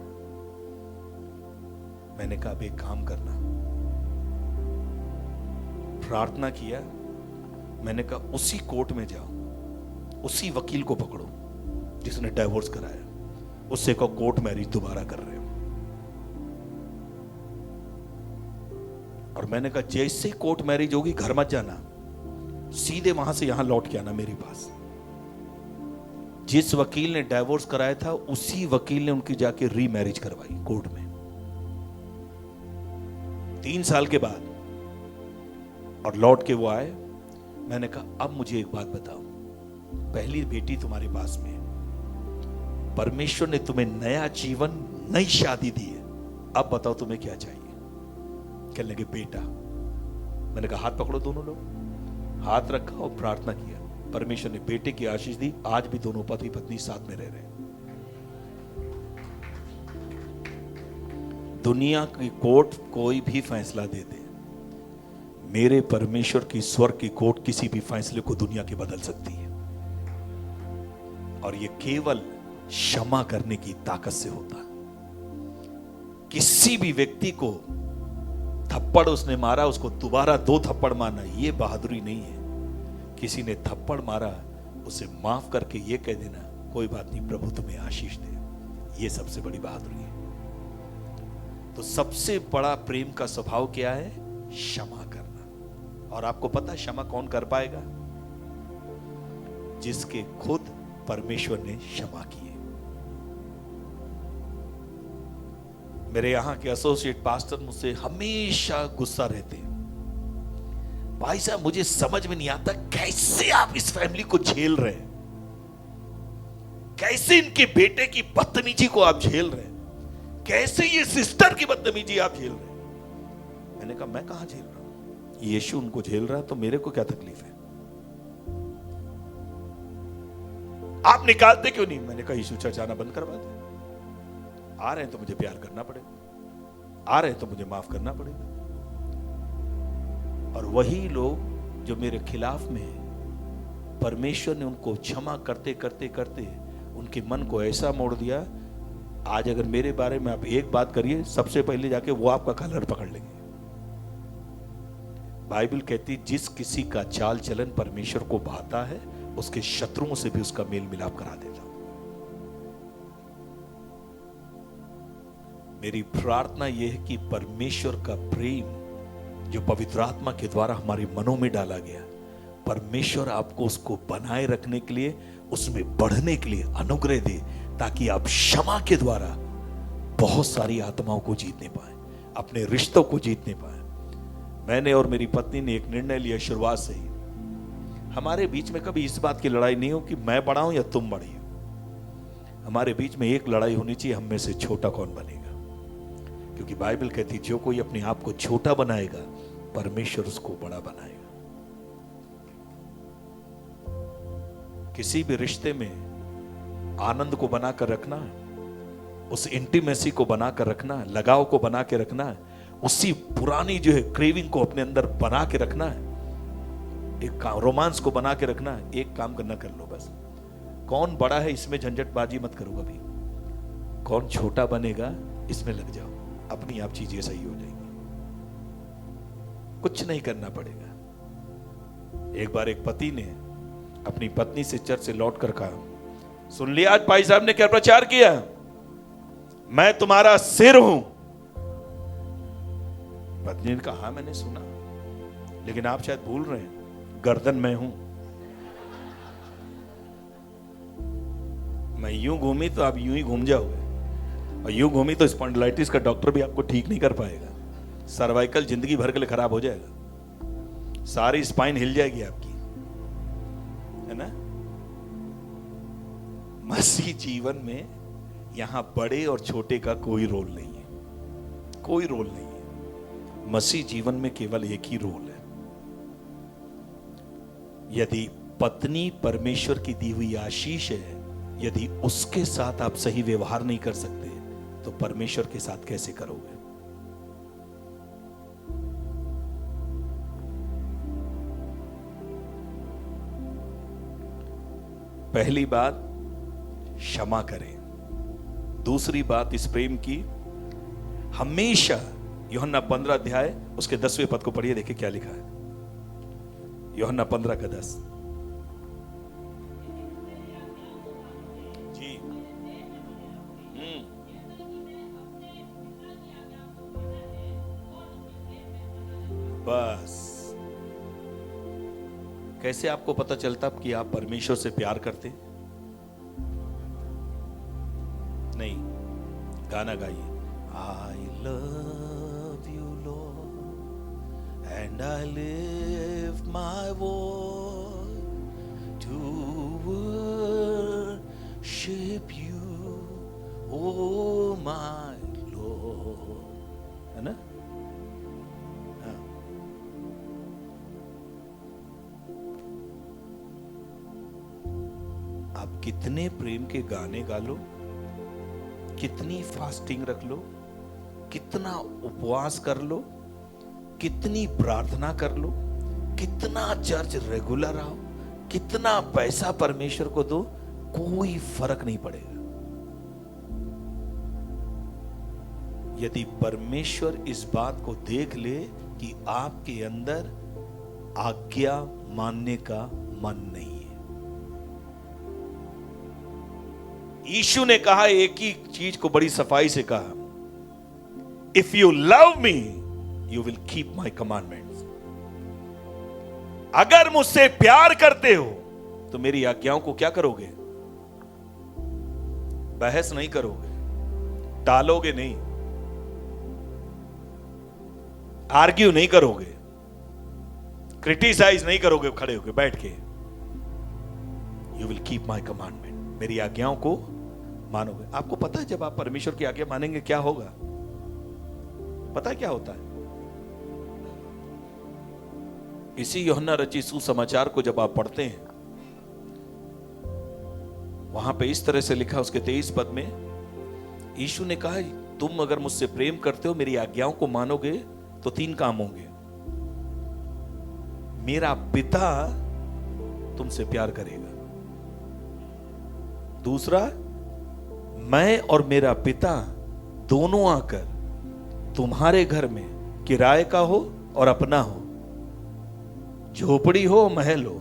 मैंने कहा अब एक काम करना, प्रार्थना किया, मैंने कहा उसी कोर्ट में जाओ, उसी वकील को पकड़ो जिसने डाइवोर्स कराया, उससे कहो कोर्ट मैरिज दोबारा कर रहे हो। और मैंने कहा जैसे कोर्ट मैरिज होगी घर मत जाना, सीधे वहां से यहां लौट के आना मेरे पास। जिस वकील ने डाइवोर्स कराया था उसी वकील ने उनकी जाके री मैरिज करवाई कोर्ट में 3 साल के बाद, और लौट के वो आए। मैंने कहा अब मुझे एक बात बताओ, पहली बेटी तुम्हारे पास में है, परमेश्वर ने तुम्हें नया जीवन, नई शादी दी है, अब बताओ तुम्हें क्या चाहिए? कहने लगे बेटा। मैंने कहा हाथ पकड़ो, दोनों लोग हाथ रखा और प्रार्थना किया, परमेश्वर ने बेटे की आशीष दी, आज भी दोनों पति पत्नी साथ में रह रहे हैं। दुनिया की कोर्ट कोई भी फैसला दे दे, मेरे परमेश्वर की स्वर्ग की कोर्ट किसी भी फैसले को दुनिया के बदल सकती है, और यह केवल क्षमा करने की ताकत से होता है। किसी भी व्यक्ति को थप्पड़ उसने मारा, उसको दोबारा 2 थप्पड़ मारना, यह बहादुरी नहीं है। किसी ने थप्पड़ मारा, उसे माफ करके यह कह देना कोई बात नहीं, प्रभु तुम्हें आशीष दे, यह सबसे बड़ी बहादुरी है। तो सबसे बड़ा प्रेम का स्वभाव क्या है? क्षमा करना। और आपको पता है क्षमा कौन कर पाएगा? जिसके खुद परमेश्वर ने क्षमा किए। मेरे यहां के एसोसिएट पास्टर मुझसे हमेशा गुस्सा रहते हैं, भाई साहब मुझे समझ में नहीं आता कैसे आप इस फैमिली को झेल रहे हैं, कैसे इनके बेटे की बदतमीजी को आप झेल रहे हैं, कैसे ये सिस्टर की बदतमीजी आप झेल रहे हैं। मैंने कहा मैं कहां झेल रहा हूं, यीशु उनको झेल रहा है, तो मेरे को क्या तकलीफ है? आप निकालते क्यों नहीं? मैंने कहा यीशु चर्च आना बंद करवा दे। आ रहे हैं तो मुझे प्यार करना पड़ेगा, आ रहे हैं तो मुझे माफ करना पड़ेगा। और वही लोग जो मेरे खिलाफ में हैं, परमेश्वर ने उनको क्षमा करते करते करते उनके मन को ऐसा मोड़ दिया, आज अगर मेरे बारे में आप एक बात करिए, सबसे पहले जाके वो आपका कलर पकड़ लेंगे। बाइबल कहती जिस किसी का चाल चलन परमेश्वर को भाता है, उसके शत्रुओं से भी उसका मेल मिलाप करा देता। मेरी प्रार्थना यह है कि परमेश्वर का प्रेम जो पवित्र आत्मा के द्वारा हमारे मनों में डाला गया, परमेश्वर आपको उसको बनाए रखने के लिए, उसमें बढ़ने के लिए अनुग्रह दे, ताकि आप क्षमा के द्वारा बहुत सारी आत्माओं को जीतने पाए, अपने रिश्तों को जीतने पाए। मैंने और मेरी पत्नी ने एक निर्णय लिया शुरुआत से ही, हमारे बीच में कभी इस बात की लड़ाई नहीं हो कि मैं बड़ा हूं या तुम बड़ी हो। हमारे बीच में एक लड़ाई होनी चाहिए, हम में से छोटा कौन बनेगा। क्योंकि बाइबल कहती है जो कोई अपने आप को छोटा बनाएगा, परमेश्वर उसको बड़ा बनाएगा। किसी भी रिश्ते में आनंद को बनाकर रखना है, उस इंटीमेसी को बनाकर रखना है, लगाव को बना के रखना है, उसी पुरानी जो है क्रेविंग को अपने अंदर बना के रखना है, एक रोमांस को बना के रखना है। एक काम करना कर लो बस, कौन बड़ा है इसमें झंझटबाजी मत करो कभी, कौन छोटा बनेगा इसमें लग जाओ, अपनी आप चीजें सही हो जाएंगी, कुछ नहीं करना पड़ेगा। एक बार एक पति ने अपनी पत्नी से चर्च से लौट कर कहा, सुन लिया आज भाई साहब ने क्या प्रचार किया, मैं तुम्हारा सिर हूं। पत्नी ने कहा हाँ मैंने सुना, लेकिन आप शायद भूल रहे हैं, गर्दन मैं हूं। मैं यूं घूमी तो आप यूं ही घूम जाओगे, और यूं घूमी तो स्पॉन्डिलाइटिस का डॉक्टर भी आपको ठीक नहीं कर पाएगा, सर्वाइकल जिंदगी भर के लिए खराब हो जाएगा, सारी स्पाइन हिल जाएगी आपकी, है ना। मसीह जीवन में यहां बड़े और छोटे का कोई रोल नहीं है, कोई रोल नहीं है। मसीह जीवन में केवल एक ही रोल है। यदि पत्नी परमेश्वर की दी हुई आशीष है, यदि उसके साथ आप सही व्यवहार नहीं कर सकते, तो परमेश्वर के साथ कैसे करोगे। पहली बात क्षमा करें। दूसरी बात इस प्रेम की, हमेशा यूहन्ना 15 अध्याय उसके 10वें पद को पढ़िए, देखिए क्या लिखा है। यूहन्ना 15 का 10 जी। बस कैसे आपको पता चलता कि आप परमेश्वर से प्यार करते? नहीं, गाना गाइए, I love you Lord and I live my voice to worship you O my Lord, है ना। आप कितने प्रेम के गाने गा लो, कितनी फास्टिंग रख लो, कितना उपवास कर लो, कितनी प्रार्थना कर लो, कितना चर्च रेगुलर आओ, कितना पैसा परमेश्वर को दो, कोई फर्क नहीं पड़ेगा। यदि परमेश्वर इस बात को देख ले कि आपके अंदर आज्ञा मानने का मन नहीं है। यीशु ने कहा, एक ही चीज को बड़ी सफाई से कहा, if you love me you will keep my commandments. अगर मुझसे प्यार करते हो तो मेरी आज्ञाओं को क्या करोगे? बहस नहीं करोगे, टालोगे नहीं, आर्ग्यू नहीं करोगे, क्रिटिसाइज नहीं करोगे खड़े होकर, बैठ के। You will keep my commandment, मेरी आज्ञाओं को मानोगे। आपको पता है जब आप परमेश्वर की आज्ञा मानेंगे क्या होगा? पता है क्या होता है? इसी यूहन्ना रचित सुसमाचार को जब आप पढ़ते हैं, वहां पे इस तरह से लिखा उसके 23 पद में, यीशु ने कहा, तुम अगर मुझसे प्रेम करते हो, मेरी आज्ञाओं को मानोगे, तो 3 काम होंगे। मेरा पिता तुमसे प्यार करेगा, दूसरा मैं और मेरा पिता दोनों आकर तुम्हारे घर में किराए का हो और अपना हो, झोपड़ी हो महल हो,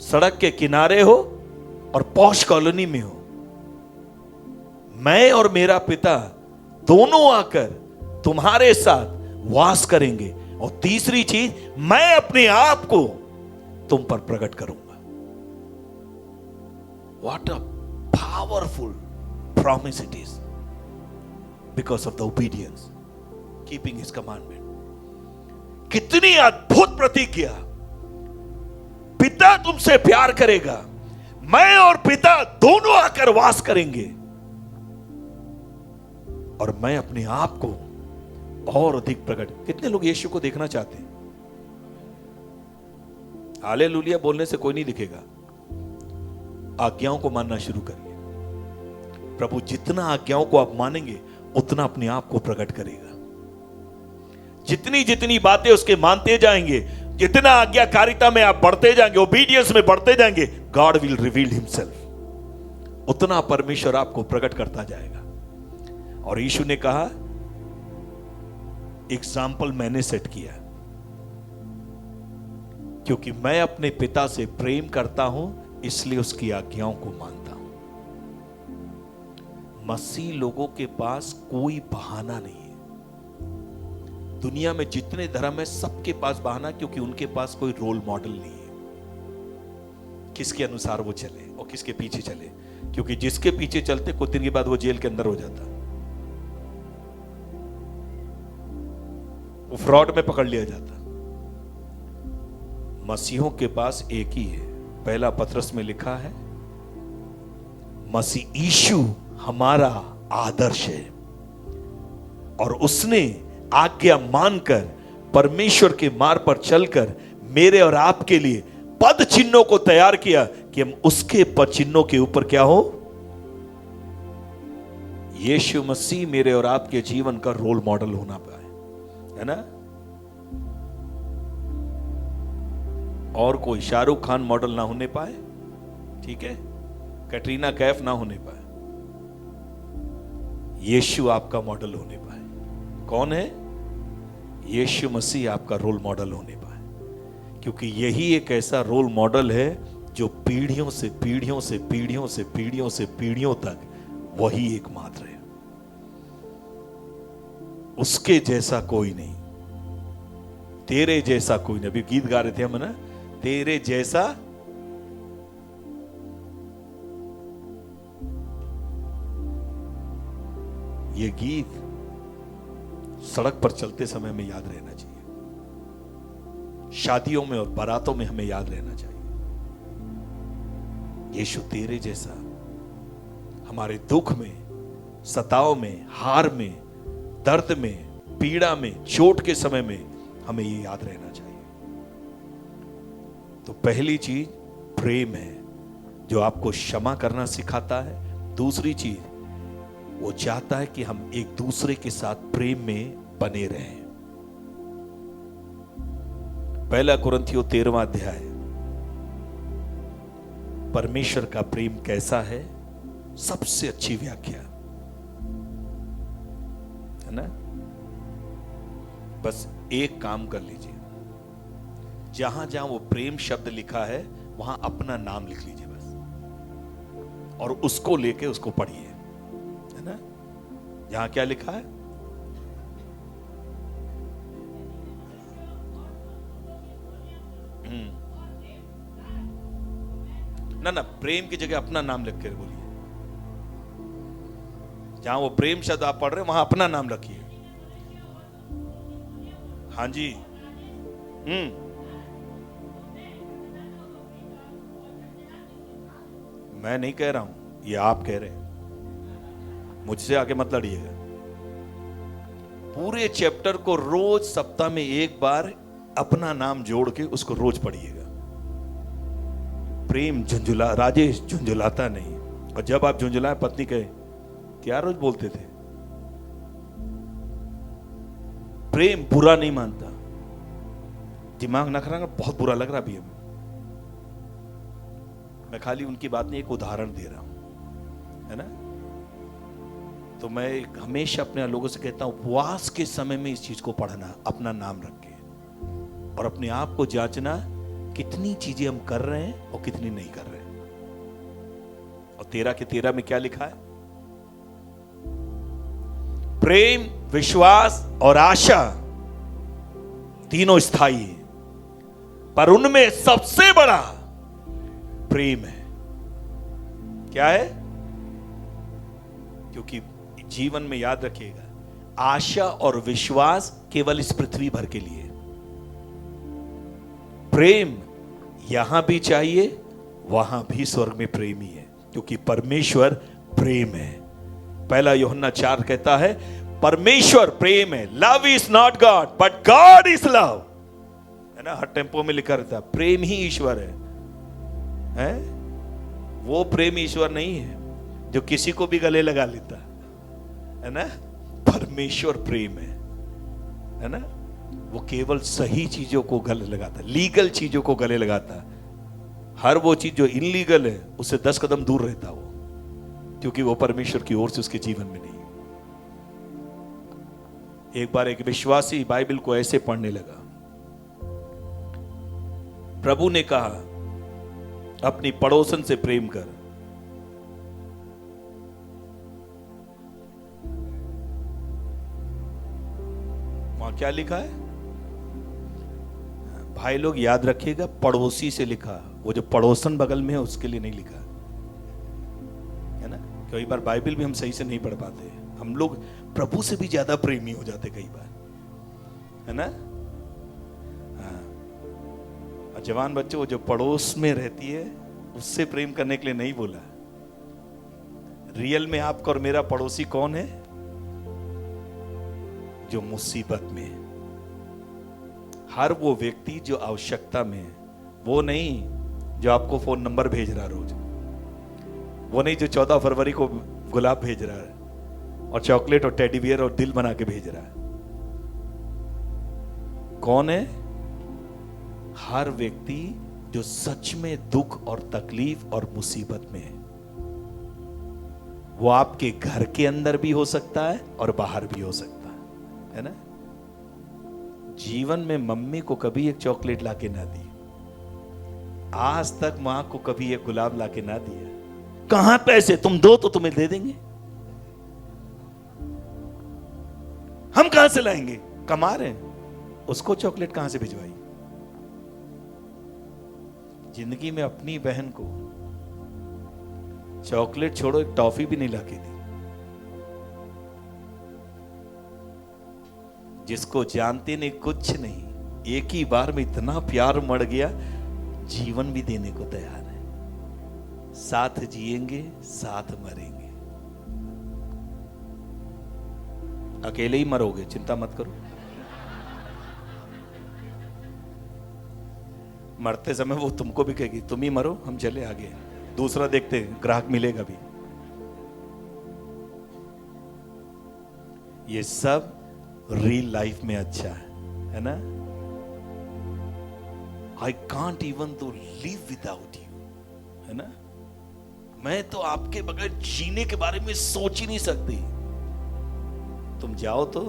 सड़क के किनारे हो और पॉश कॉलोनी में हो, मैं और मेरा पिता दोनों आकर तुम्हारे साथ वास करेंगे। और तीसरी चीज, मैं अपने आप को तुम पर प्रकट करूंगा। What a powerful promise it is, because of the obedience, keeping his commandment. कितनी अद्भुत प्रतिज्ञा! पिता तुमसे प्यार करेगा, मैं और पिता दोनों आकर वास करेंगे, और मैं अपने आप को और अधिक प्रकट। कितने लोग यीशु को देखना चाहते हैं? हालेलुया बोलने से कोई नहीं दिखेगा। आज्ञाओं को मानना शुरू करिए। प्रभु जितना आज्ञाओं को आप मानेंगे उतना अपने आप को प्रकट करेगा। जितनी जितनी बातें उसके मानते जाएंगे, जितना आज्ञाकारिता में आप बढ़ते जाएंगे, ओबीडियंस में बढ़ते जाएंगे, गॉड विल रिवील हिमसेल्फ। उतना परमेश्वर आपको प्रकट करता जाएगा। और यीशु ने कहा, एग्जाम्पल मैंने सेट किया, क्योंकि मैं अपने पिता से प्रेम करता हूं, इसलिए उसकी आज्ञाओं को मानता हूं। मसीह लोगों के पास कोई बहाना नहीं है। दुनिया में जितने धर्म है सबके पास बहाना, क्योंकि उनके पास कोई रोल मॉडल नहीं है किसके अनुसार वो चले और किसके पीछे चले। क्योंकि जिसके पीछे चलते कुछ दिन के बाद वो जेल के अंदर हो जाता, वो फ्रॉड में पकड़ लिया जाता। मसीहों के पास एक ही है। पहला पत्रस में लिखा है, मसीह यीशु हमारा आदर्श है, और उसने आज्ञा मानकर परमेश्वर के मार्ग पर चलकर मेरे और आपके लिए पद चिन्हों को तैयार किया कि हम उसके पद चिन्हों के ऊपर क्या हो। यीशु मसीह मेरे और आपके जीवन का रोल मॉडल होना पाए, है ना। और कोई शाहरुख खान मॉडल ना होने पाए, ठीक है, कैटरीना कैफ ना होने पाए, यीशु आपका मॉडल होने पाए। कौन है? यीशु मसीह आपका रोल मॉडल होने पाए, क्योंकि यही एक ऐसा रोल मॉडल है जो पीढ़ियों से पीढ़ियों से पीढ़ियों से पीढ़ियों से पीढ़ियों तक वही एकमात्र है। उसके जैसा कोई नहीं, तेरे जैसा कोई नहीं। अभी गीत गा रहे थे हम ना, तेरे जैसा। ये गीत सड़क पर चलते समय में याद रहना चाहिए, शादियों में और बारातों में हमें याद रहना चाहिए। यीशु तेरे जैसा हमारे दुख में, सताव में, हार में, दर्द में, पीड़ा में, चोट के समय में हमें ये याद रहना चाहिए। तो पहली चीज प्रेम है, जो आपको क्षमा करना सिखाता है। दूसरी चीज, वो चाहता है कि हम एक दूसरे के साथ प्रेम में बने रहें। पहला कुरिन्थियों 13वां अध्याय, परमेश्वर का प्रेम कैसा है, सबसे अच्छी व्याख्या है ना। बस एक काम कर लीजिए, जहां जहां वो प्रेम शब्द लिखा है वहां अपना नाम लिख लीजिए बस, और उसको लेके उसको पढ़िए, है ना। जहां क्या लिखा है, ना प्रेम की जगह अपना नाम लिख कर बोलिए। जहां वो प्रेम शब्द आप पढ़ रहे हैं वहां अपना नाम रखिए। हाँ जी, मैं नहीं कह रहा हूं, ये आप कह रहे हैं, मुझसे आगे मत लड़िएगा। पूरे चैप्टर को रोज सप्ताह में एक बार अपना नाम जोड़ के उसको रोज पढ़िएगा। प्रेम झुंझुला, राजेश झुंझुलाता नहीं। और जब आप झुंझुलाए, पत्नी कहे क्या रोज बोलते थे, प्रेम बुरा नहीं मानता। दिमाग न खराब, बहुत बुरा लग रहा अभी हमें, मैं खाली उनकी बात नहीं, एक उदाहरण दे रहा हूं, है ना। तो मैं हमेशा अपने लोगों से कहता हूं, उपवास के समय में इस चीज को पढ़ना, अपना नाम रख के, और अपने आप को जांचना कितनी चीजें हम कर रहे हैं और कितनी नहीं कर रहे हैं। और 13 के 13 में क्या लिखा है, प्रेम, विश्वास और आशा तीनों स्थायी है, पर उनमें सबसे बड़ा प्रेम है। क्या है? क्योंकि जीवन में याद रखिएगा, आशा और विश्वास केवल इस पृथ्वी भर के लिए, प्रेम यहां भी चाहिए, वहां भी स्वर्ग में प्रेम ही है, क्योंकि परमेश्वर प्रेम है। पहला यूहन्ना 4 कहता है परमेश्वर प्रेम है। Love is not God but God is love, है ना? हर टेम्पो में लिखा रहता है प्रेम ही ईश्वर है? वो प्रेम ईश्वर नहीं है जो किसी को भी गले लगा लेता है ना? परमेश्वर प्रेम है ना? वो केवल सही चीजों को गले लगाता, लीगल चीजों को गले लगाता। हर वो चीज जो इनलीगल है उससे 10 कदम दूर रहता वो, क्योंकि वो परमेश्वर की ओर से उसके जीवन में नहीं। एक बार एक विश्वासी बाइबल को ऐसे पढ़ने लगा, प्रभु ने कहा अपनी पड़ोसन से प्रेम कर। वहां क्या लिखा है भाई लोग? याद रखिएगा, पड़ोसी से लिखा, वो जो पड़ोसन बगल में है उसके लिए नहीं लिखा, है ना? कई बार बाइबल भी हम सही से नहीं पढ़ पाते, हम लोग प्रभु से भी ज्यादा प्रेमी हो जाते कई बार, है ना? हाँ। जवान बच्चों, वो जो पड़ोस में रहती है उससे प्रेम करने के लिए नहीं बोला। रियल में आपका और मेरा पड़ोसी कौन है? जो मुसीबत में है। हर वो व्यक्ति जो आवश्यकता में है, वो नहीं जो आपको फोन नंबर भेज रहा रोज, वो नहीं जो 14 फरवरी को गुलाब भेज रहा है और चॉकलेट और टेडी बियर और दिल बना के भेज रहा है। कौन है? हर व्यक्ति जो सच में दुख और तकलीफ और मुसीबत में है। वो आपके घर के अंदर भी हो सकता है और बाहर भी हो सकता है ना? जीवन में मम्मी को कभी एक चॉकलेट लाके ना दी, आज तक मां को कभी एक गुलाब लाके ना दिया। कहां पैसे? तुम दो तो तुम्हें दे देंगे, हम कहां से लाएंगे? कमा रहे हैं, उसको चॉकलेट कहां से भिजवाई? जिंदगी में अपनी बहन को चॉकलेट छोड़ो, एक टॉफी भी नहीं लाके दी। जिसको जानते नहीं, कुछ नहीं, एक ही बार में इतना प्यार मर गया, जीवन भी देने को तैयार है। साथ जिएंगे, साथ मरेंगे। अकेले ही मरोगे, चिंता मत करो। मरते समय वो तुमको भी कहेगी तुम ही मरो, हम चले आगे, दूसरा देखते हैं, ग्राहक मिलेगा भी। ये सब रियल लाइफ में अच्छा है ना? I can't even to live without you, है ना? मैं तो आपके बगैर जीने के बारे में सोच ही नहीं सकती। तुम जाओ तो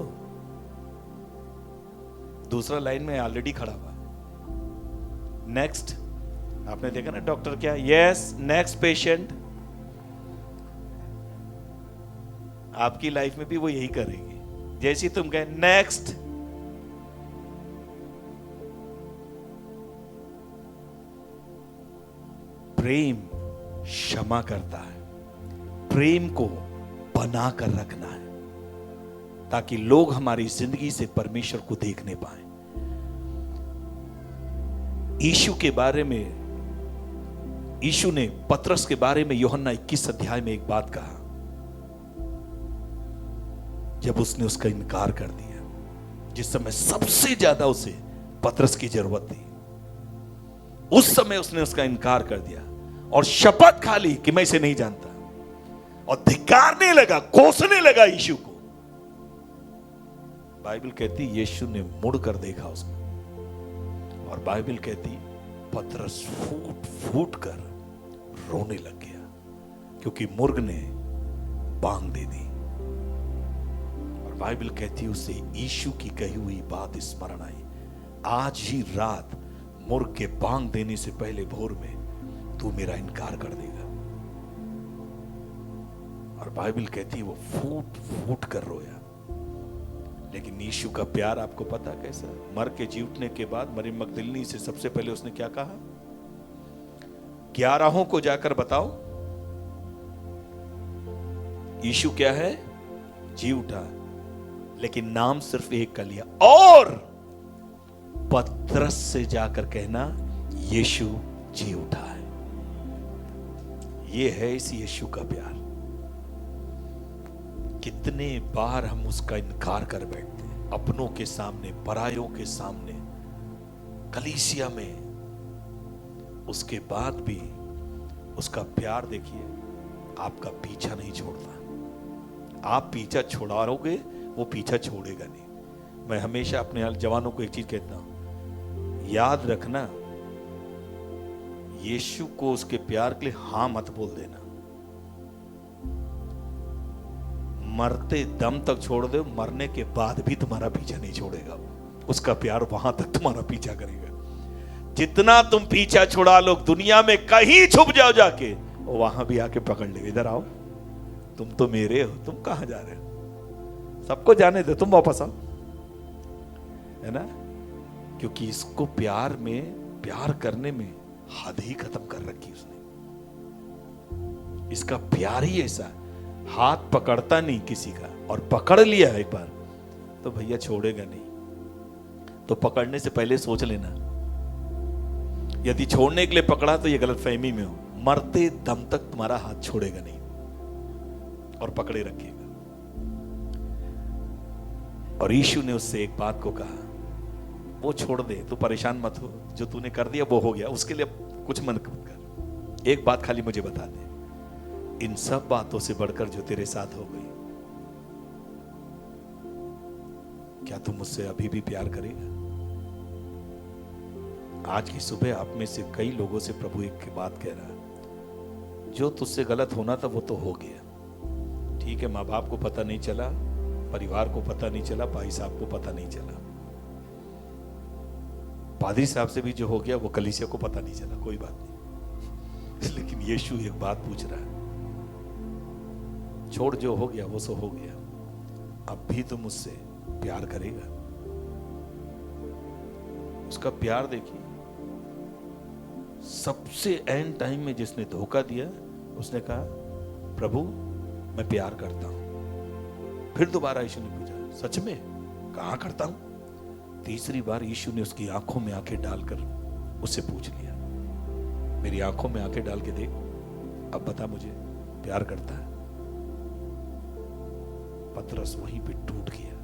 दूसरा लाइन में ऑलरेडी खड़ा हुआ। नेक्स्ट, आपने देखा ना डॉक्टर क्या? Yes, next patient. आपकी लाइफ में भी वो यही करेगी। जैसे तुम कहे नेक्स्ट, प्रेम क्षमा करता है, प्रेम को बना कर रखना है ताकि लोग हमारी जिंदगी से परमेश्वर को देखने पाए। यीशु के बारे में, यीशु ने पतरस के बारे में यूहन्ना 21 अध्याय में एक बात कहा, जब उसने उसका इनकार कर दिया, जिस समय सबसे ज्यादा उसे पतरस की जरूरत थी, उस समय उसने उसका इनकार कर दिया और शपथ खा ली कि मैं इसे नहीं जानता, और धिक्कारने लगा, कोसने लगा यीशु को। बाइबल कहती यीशु ने मुड़कर देखा उसको, और बाइबल कहती पतरस फूट फूट कर रोने लग गया, क्योंकि मुर्ग ने बांग दे दी। और बाइबल कहती उसे यीशु की कही हुई बात स्मरण आई, आज ही रात मुर्ग के बांग देने से पहले भोर में तू मेरा इनकार कर देगा। और बाइबल कहती वो फूट फूट कर रोया। लेकिन यीशु का प्यार आपको पता कैसा? मर के जी उठने के बाद मरियम मगदलिनी से सबसे पहले उसने क्या कहा? 11 को जाकर बताओ यीशु क्या है? जी उठा। लेकिन नाम सिर्फ एक का लिया, और पतरस से जाकर कहना यीशु जी उठा है। यह है इस यीशु का प्यार। कितने बार हम उसका इनकार कर बैठते हैं, अपनों के सामने, परायों के सामने, कलीसिया में। उसके बाद भी उसका प्यार देखिए, आपका पीछा नहीं छोड़ता। आप पीछा छुड़ाओगे, वो पीछा छोड़ेगा नहीं। मैं हमेशा अपने जवानों को एक चीज कहता हूं, याद रखना, यीशु को उसके प्यार के लिए हां मत बोल देना। मरते दम तक छोड़ दो, मरने के बाद भी तुम्हारा पीछा नहीं छोड़ेगा। उसका प्यार वहां तक तुम्हारा पीछा करेगा। जितना तुम पीछा छुड़ा लो, दुनिया में कहीं छुप जाओ जाके, वहां भी आके पकड़ लेगा, इधर आओ, तुम तो मेरे हो, तुम कहां जा रहे हो, सबको जाने दो, तुम वापस आओ, है ना? क्योंकि इसको प्यार में, प्यार करने में हद ही खत्म कर रखी उसने। इसका प्यार ही ऐसा, हाथ पकड़ता नहीं किसी का, और पकड़ लिया एक बार तो भैया छोड़ेगा नहीं। तो पकड़ने से पहले सोच लेना, यदि छोड़ने के लिए पकड़ा तो ये गलतफहमी में हो, मरते दम तक तुम्हारा हाथ छोड़ेगा नहीं और पकड़े रखेगा। और यीशु ने उससे एक बात को कहा, वो छोड़ दे, तू परेशान मत हो, जो तूने कर दिया वो हो गया, उसके लिए कुछ मन कर। एक बात खाली मुझे बता दे, इन सब बातों से बढ़कर जो तेरे साथ हो गई, क्या तू मुझसे अभी भी प्यार करेगा? आज की सुबह आप में से कई लोगों से प्रभु एक बात कह रहा है, जो तुझसे गलत होना था वो तो हो गया, ठीक है। माँ बाप को पता नहीं चला, परिवार को पता नहीं चला, भाई साहब को पता नहीं चला, पादरी साहब से भी जो हो गया वो कलीसिया को पता नहीं चला, कोई बात नहीं। लेकिन यीशु एक बात पूछ रहा है, छोड़, जो हो गया वो सो हो गया, अब भी तुम मुझसे प्यार करेगा? उसका प्यार देखिए, सबसे एंड टाइम में जिसने धोखा दिया, उसने कहा प्रभु मैं प्यार करता हूं। फिर दोबारा यीशु ने पूछा, सच में? कहां करता हूं? तीसरी बार यीशु ने उसकी आंखों में आंखें डालकर उससे पूछ लिया, मेरी आंखों में आंखें डाल के देख, अब बता मुझे प्यार करता है? पतरस वहीं पे टूट गया।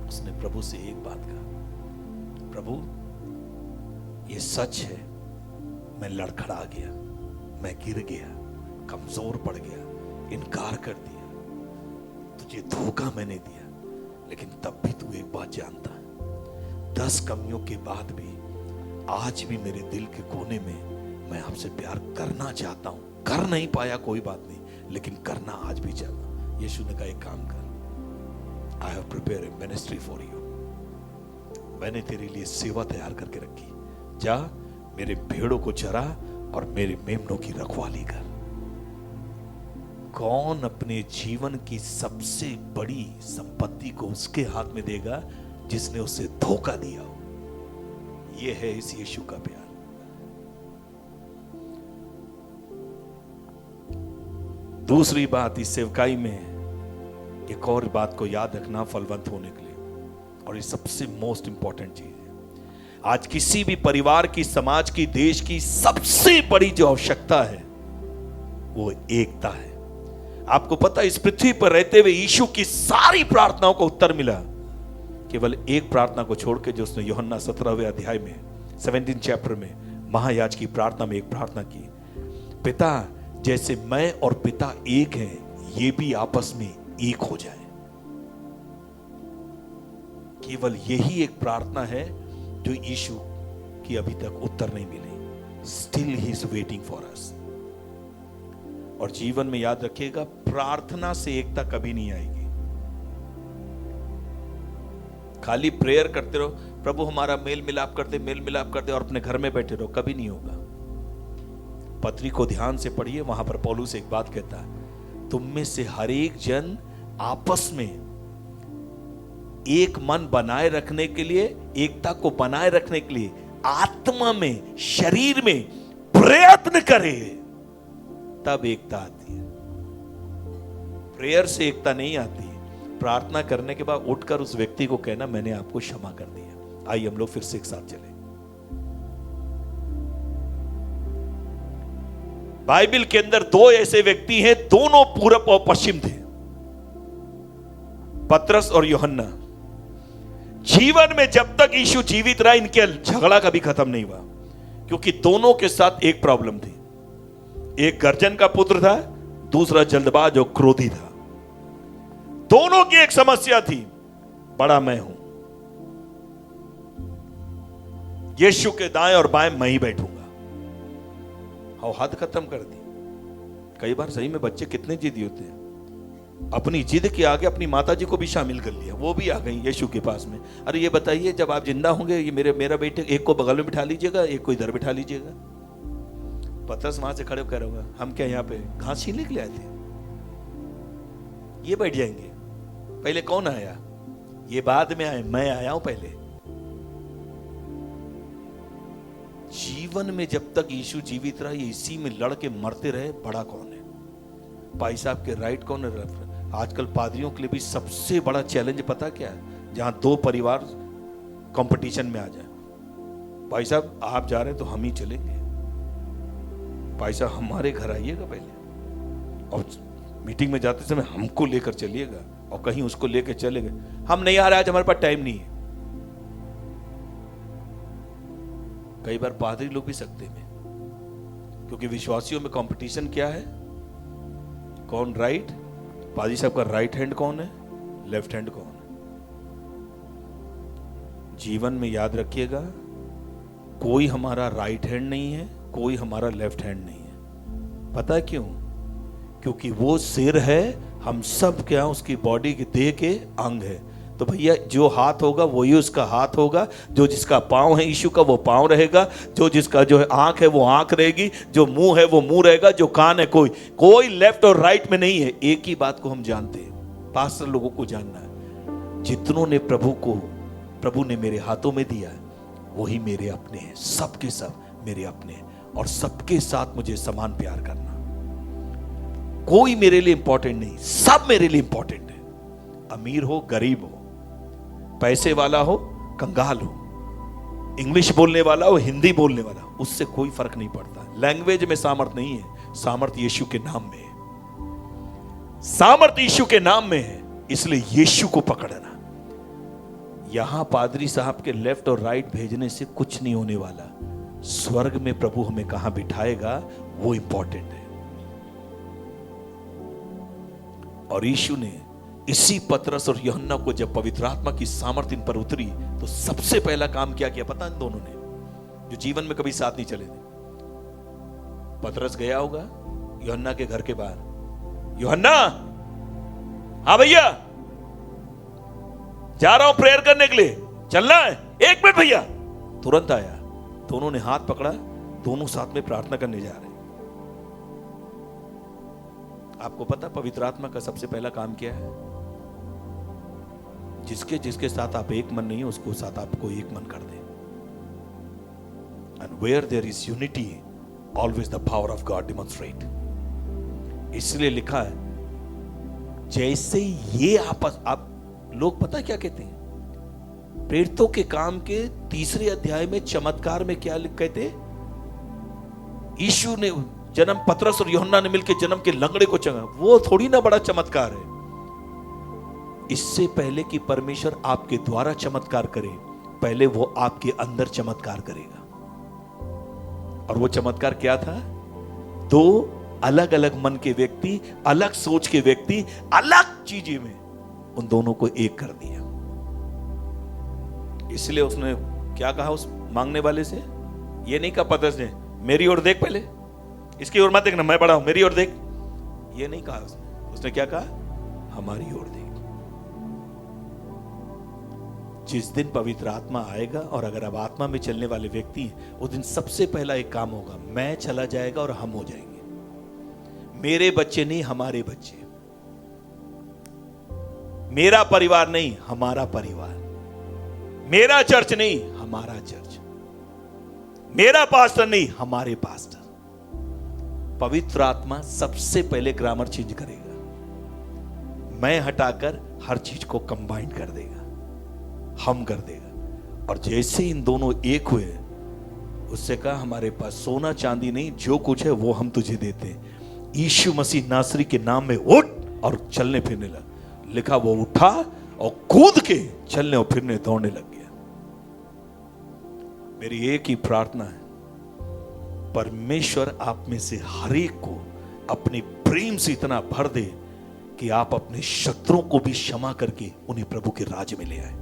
उसने प्रभु से एक बात कहा, प्रभु ये सच है, मैं लड़खड़ा गया, मैं गिर गया, कमजोर पड़ गया, इनकार कर दिया, तुझे धोखा मैंने दिया, लेकिन तब भी तू एक बात जानता है, 10 कमियों के बाद भी आज भी मेरे दिल के कोने में मैं आपसे प्यार करना चाहता हूं। कर नहीं पाया कोई बात नहीं, लेकिन करना आज भी चाहता हूं। यीशु ने कहा एक काम कर, I have prepared A ministry for you, मैंने तेरे लिए सेवा तैयार करके रखी, जा मेरे भेड़ों को चरा और मेरे मेमनों की रखवाली कर। कौन अपने जीवन की सबसे बड़ी संपत्ति को उसके हाथ में देगा जिसने उसे धोखा दिया हो? यह है इस यीशु का प्यार। दूसरी बात, इस सेवकाई में एक और बात को याद रखना फलवंत होने के लिए, और ये सबसे मोस्ट इंपॉर्टेंट चीज है। आज किसी भी परिवार की, समाज की, देश की सबसे बड़ी जो आवश्यकता है वो एकता है। आपको पता है, इस पृथ्वी पर रहते हुए यीशु की सारी प्रार्थनाओं को उत्तर मिला, केवल एक प्रार्थना को छोड़ के, जो उसने यूहन्ना 17वें अध्याय में 17 चैप्टर में महायाज की प्रार्थना में एक प्रार्थना की, पिता जैसे मैं और पिता एक हैं, ये भी आपस में एक हो जाए। केवल यही एक प्रार्थना है जो यीशु की अभी तक उत्तर नहीं मिली। Still he is waiting for us. और जीवन में याद रखिएगा, प्रार्थना से एकता कभी नहीं आएगी। खाली प्रेयर करते रहो, प्रभु हमारा मेल मिलाप कर दे, मेल मिलाप कर दे, और अपने घर में बैठे रहो, कभी नहीं होगा। पत्री को ध्यान से पढ़िए, वहां पर पौलुस एक बात कहता है, तुम में से हर एक जन आपस में एक मन बनाए रखने के लिए, एकता को बनाए रखने के लिए आत्मा में, शरीर में प्रयत्न करे, तब एकता आती है। प्रेयर से एकता नहीं आती है। प्रार्थना करने के बाद उठकर उस व्यक्ति को कहना, मैंने आपको क्षमा कर दिया। आइए हम लोग फिर से एक साथ चले। बाइबल के अंदर दो ऐसे व्यक्ति हैं, दोनों पूरब और पश्चिम थे, पतरस और यूहन्ना। जीवन में जब तक यीशु जीवित रहा, इनके झगड़ा कभी खत्म नहीं हुआ, क्योंकि दोनों के साथ एक प्रॉब्लम थी। एक गर्जन का पुत्र था, दूसरा जल्दबाज और क्रोधी था। दोनों की एक समस्या थी, बड़ा मैं हूं, यीशु के दाएं और बाएं मैं ही बैठूंगा। और हद खत्म कर दी। कई बार सही में बच्चे कितने जिद्दी होते हैं, अपनी जिद के आगे अपनी माताजी को भी शामिल कर लिया। वो भी आ गई यीशु के पास में, अरे ये बताइए जब आप जिंदा होंगे, ये मेरा बेटे, एक को बगल में बिठा लीजिएगा, एक को इधर बिठा लीजिएगा। पतरस वहां से खड़े होकर होगा, हम क्या यहाँ पे घास छीनने के लिए आए थे? ये बैठ जाएंगे। पहले कौन आया? ये बाद में आए, मैं आया हूं पहले। जीवन में जब तक यीशु जीवित रहा, ये इसी में लड़ के मरते रहे, बड़ा कौन है? भाई साहब के राइट कौन है? आजकल पादरियों के लिए भी सबसे बड़ा चैलेंज पता क्या है? जहां दो परिवार कंपटीशन में आ जाए, भाई साहब आप जा रहे हैं तो हम ही चलेंगे, भाई साहब हमारे घर आइएगा पहले, और मीटिंग में जाते समय हमको लेकर चलिएगा, और कहीं उसको लेकर चले गए, हम नहीं आ रहे, आज हमारे पास टाइम नहीं है। कई बार पादरी लोग भी सकते में, क्योंकि विश्वासियों में कंपटीशन क्या है? कौन राइट? पादरी साहब का राइट हैंड कौन है, लेफ्ट हैंड कौन है? जीवन में याद रखिएगा, कोई हमारा राइट हैंड नहीं है, कोई हमारा लेफ्ट हैंड नहीं है। पता है क्यों? क्योंकि वो सिर है, हम सब क्या उसकी बॉडी के देह के अंग है। तो भैया जो हाथ होगा वही उसका हाथ होगा, जो जिसका पांव है यीशु का वो पांव रहेगा, जो जिसका जो है आंख है वो आंख रहेगी, जो मुंह है वो मुंह रहेगा, जो कान है कोई लेफ्ट और राइट में नहीं है। एक ही बात को हम जानते हैं, पास्टर लोगों को जानना है, जितनों ने प्रभु ने मेरे हाथों में दिया है वही मेरे अपने हैं, सबके सब मेरे अपने हैं, और सबके साथ मुझे समान प्यार करना। कोई मेरे लिए इंपॉर्टेंट नहीं, सब मेरे लिए इंपॉर्टेंट है। अमीर हो गरीब हो, पैसे वाला हो कंगाल हो, इंग्लिश बोलने वाला हो हिंदी बोलने वाला, उससे कोई फर्क नहीं पड़ता। लैंग्वेज में सामर्थ नहीं है, सामर्थ यीशु के नाम में है। सामर्थ यीशु के नाम में है, इसलिए यीशु को पकड़ना। यहां पादरी साहब के लेफ्ट और राइट भेजने से कुछ नहीं होने वाला। स्वर्ग में प्रभु हमें कहां बिठाएगा वो इंपॉर्टेंट है। और यीशु ने इसी पतरस और यूहन्ना को जब पवित्र आत्मा की सामर्थ्य इन पर उतरी, तो सबसे पहला काम क्या किया पता? इन दोनों ने, जो जीवन में कभी साथ नहीं चले थे। पतरस गया होगा यूहन्ना के घर के बाहर, यूहन्ना, हाँ भैया जा रहा हूं प्रेयर करने के लिए, चलना है? 1 मिनट भैया। तुरंत आया, दोनों ने हाथ पकड़ा, दोनों साथ में प्रार्थना करने जा रहे। आपको पता पवित्र आत्मा का सबसे पहला काम क्या है? जिसके साथ आप एक मन नहीं है, उसको साथ आपको एक मन कर दे। And where there is unity always the power of God demonstrate. इसलिए लिखा है, जैसे ये आपस, आप लोग पता क्या कहते हैं? प्रेरितों के काम के 3 अध्याय में चमत्कार में क्या कहते? यीशु ने जन्म, पतरस और यूहन्ना ने मिलकर जन्म के लंगड़े को चंगा, वो थोड़ी ना बड़ा चमत्कार है। इससे पहले कि परमेश्वर आपके द्वारा चमत्कार करे, पहले वो आपके अंदर चमत्कार करेगा। और वो चमत्कार क्या था? 2 अलग अलग मन के व्यक्ति, अलग सोच के व्यक्ति, अलग चीजें में उन दोनों को एक कर दिया। इसलिए उसने क्या कहा उस मांगने वाले से? ये नहीं कहा पतरस ने, मेरी ओर देख, पहले इसकी ओर मत देखना, मैं बड़ा हूं, मेरी ओर देख। ये नहीं कहा उसने क्या कहा? हमारी ओर देख। जिस दिन पवित्र आत्मा आएगा, और अगर अब आत्मा में चलने वाले व्यक्ति हैं, उस दिन सबसे पहला एक काम होगा, मैं चला जाएगा और हम हो जाएंगे। मेरे बच्चे नहीं, हमारे बच्चे। मेरा परिवार नहीं, हमारा परिवार। मेरा चर्च नहीं, हमारा चर्च। मेरा पास्टर नहीं, हमारे पास्टर। पवित्र आत्मा सबसे पहले ग्रामर चेंज करेगा, मैं हटाकर हर चीज को कंबाइन कर देगा, हम कर देगा। और जैसे इन दोनों एक हुए, उससे कहा हमारे पास सोना चांदी नहीं, जो कुछ है वो हम तुझे देते हैं। यीशु मसीह नासरी के नाम में उठ और चलने फिरने लगा। लिखा वो उठा और कूद के चलने और फिरने दौड़ने लग गया। मेरी एक ही प्रार्थना है, परमेश्वर आप में से हर एक को अपने प्रेम से इतना भर दे कि आप अपने शत्रुओं को भी क्षमा करके उन्हें प्रभु के राज्य में ले आए।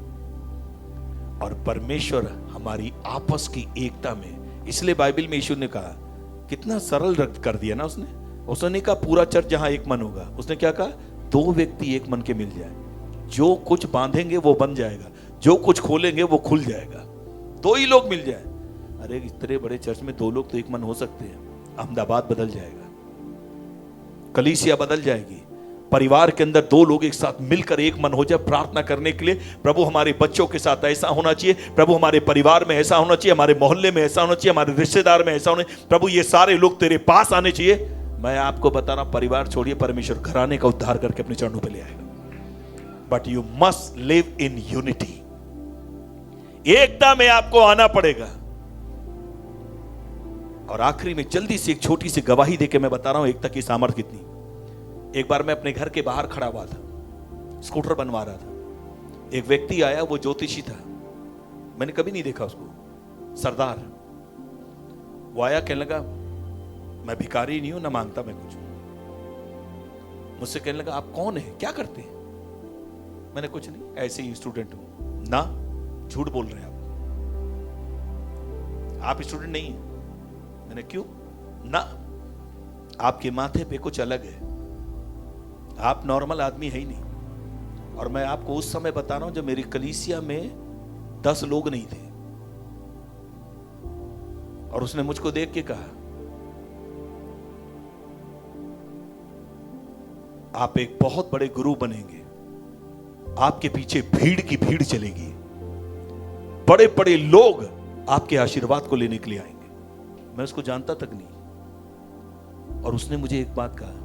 और परमेश्वर हमारी आपस की एकता में, इसलिए बाइबल में यीशु ने कहा, कितना सरल रक्त कर दिया ना उसने कहा पूरा चर्च जहां एक मन होगा, उसने क्या कहा, दो व्यक्ति एक मन के मिल जाए, जो कुछ बांधेंगे वो बन जाएगा, जो कुछ खोलेंगे वो खुल जाएगा। दो ही लोग मिल जाए। अरे इतने बड़े चर्च में दो लोग तो एक मन हो सकते हैं। अहमदाबाद बदल जाएगा, कलीसिया बदल जाएगी। परिवार के अंदर दो लोग एक साथ मिलकर एक मन हो जाए प्रार्थना करने के लिए। प्रभु हमारे बच्चों के साथ ऐसा होना चाहिए, प्रभु हमारे परिवार में ऐसा होना चाहिए, हमारे मोहल्ले में ऐसा होना चाहिए, हमारे रिश्तेदार में ऐसा होना चाहिए। प्रभु ये सारे लोग तेरे पास आने चाहिए। मैं आपको बता रहा हूं, परिवार छोड़िए, परमेश्वर घराने का उद्धार करके अपने चरणों पर ले आएगा। But you must live in unity. एकता में आपको आना पड़ेगा। और आखिरी में जल्दी से एक छोटी सी गवाही देके मैं बता रहा हूं एकता की सामर्थ्य कितनी। एक बार मैं अपने घर के बाहर खड़ा हुआ था, स्कूटर बनवा रहा था। एक व्यक्ति आया, वो ज्योतिषी था, मैंने कभी नहीं देखा उसको, सरदार। वो आया, कहने लगा मैं भिखारी नहीं हूं, ना मांगता मैं कुछ। मुझसे कहने लगा आप कौन है, क्या करते हैं? मैंने कुछ नहीं, ऐसे ही स्टूडेंट हूं। ना, झूठ बोल रहे हैं आप स्टूडेंट नहीं हैं। मैंने क्यों? ना, आपके माथे पे कुछ अलग है, आप नॉर्मल आदमी है ही नहीं। और मैं आपको उस समय बता रहा हूं जब मेरी कलीसिया में 10 लोग नहीं थे। और उसने मुझको देख के कहा आप एक बहुत बड़े गुरु बनेंगे, आपके पीछे भीड़ की भीड़ चलेगी, बड़े बड़े लोग आपके आशीर्वाद को लेने के लिए आएंगे। मैं उसको जानता तक नहीं। और उसने मुझे एक बात कहा,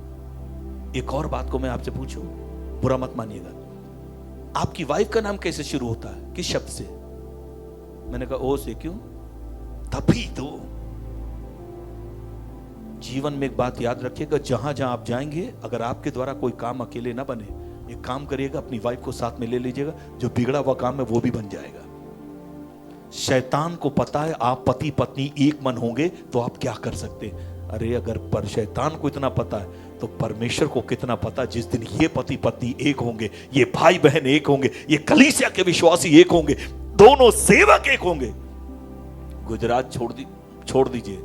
एक और बात को मैं आपसे पूछूं, बुरा मत मानिएगा, आपकी वाइफ का नाम कैसे शुरू होता है, किस शब्द से? मैंने कहा ओ से। क्यों? तभी तो। जीवन में एक बात याद रखिएगा, जहां जहां आप जाएंगे, अगर आपके द्वारा कोई काम अकेले ना बने, एक काम करिएगा, अपनी वाइफ को साथ में ले लीजिएगा, जो बिगड़ा हुआ काम है वो भी बन जाएगा। शैतान को पता है आप पति पत्नी एक मन होंगे तो आप क्या कर सकते हैं। अरे अगर पर शैतान को इतना पता है तो परमेश्वर को कितना पता, जिस दिन ये पति पत्नी एक होंगे, ये भाई बहन एक होंगे, ये कलीसिया के विश्वासी एक होंगे, दोनों सेवक एक होंगे, गुजरात छोड़ दीजिए,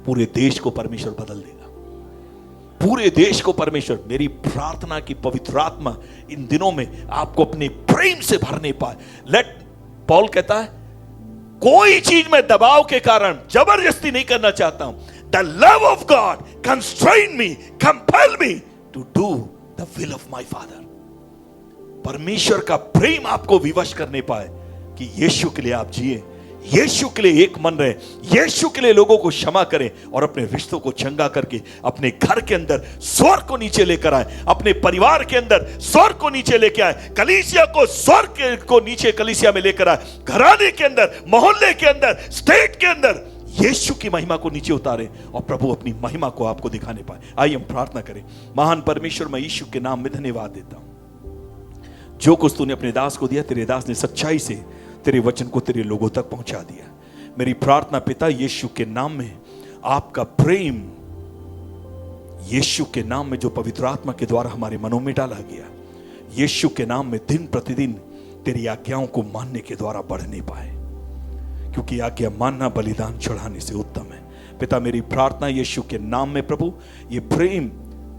पूरे देश को परमेश्वर बदल देगा। पूरे देश को परमेश्वर, मेरी प्रार्थना की पवित्र आत्मा इन दिनों में आपको अपने प्रेम से भरने पाए। पॉल कहता है कोई चीज में दबाव के कारण जबरदस्ती नहीं करना चाहता हूं। The love of God constrain me, compel me to do the will of my Father. परमेश्वर का प्रेम आपको विवश करने पाए कि यीशु के लिए आप जिए, यीशु के लिए एक मन रहे, यीशु के लिए लोगों को क्षमा करें और अपने रिश्तों को चंगा करके अपने घर के अंदर स्वर्ग को नीचे लेकर आए, अपने परिवार के अंदर स्वर्ग को नीचे लेकर आए, कलीसिया को स्वर्ग को नीचे कलीसिया में लेकर आए, घराने के अंदर, मोहल्ले के अंदर, स्टेट के अंदर यीशु की महिमा को नीचे उतारे और प्रभु अपनी महिमा को आपको दिखाने पाए। आइए हम प्रार्थना करें। महान परमेश्वर, मैं यीशु के नाम में धन्यवाद देता हूं, जो कुछ तूने अपने दास को दिया, तेरे दास ने सच्चाई से तेरे वचन को तेरे लोगों तक पहुंचा दिया। मेरी प्रार्थना पिता, यीशु के नाम में आपका प्रेम, यीशु के नाम में जो पवित्र आत्मा के द्वारा हमारे मनों में डाला गया, यीशु के नाम में दिन प्रतिदिन तेरी आज्ञाओं को मानने के द्वारा बढ़ने पाए, क्योंकि आज्ञा मानना बलिदान चढ़ाने से उत्तम है। पिता, मेरी प्रार्थना यीशु के नाम में प्रभु, ये प्रेम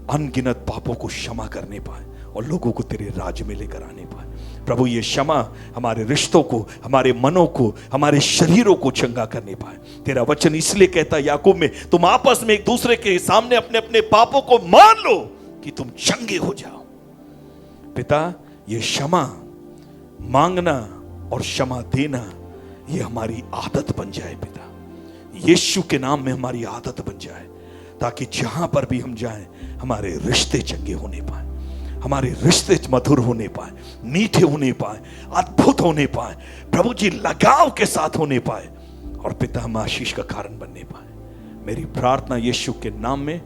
अनगिनत पापों को क्षमा करने पाए और लोगों को तेरे राज्य में लेकर आने पाए। प्रभु, ये क्षमा हमारे रिश्तों को, हमारे मनों को, हमारे शरीरों को चंगा करने पाए। तेरा वचन इसलिए कहता है याकूब में, तुम आपस में एक दूसरे के सामने अपने अपने पापों को मान लो कि तुम चंगे हो जाओ। पिता, ये क्षमा मांगना और क्षमा देना ये हमारी आदत बन जाए पिता। यीशु के नाम में हमारी आदत बन जाए, ताकि जहां पर भी हम जाएं हमारे रिश्ते चंगे होने पाए, हमारे रिश्ते मधुर होने पाए, मीठे होने पाए, अद्भुत होने पाए, प्रभु जी लगाव के साथ होने पाए, और पिता हम आशीष का कारण बनने पाए। मेरी प्रार्थना यीशु के नाम में,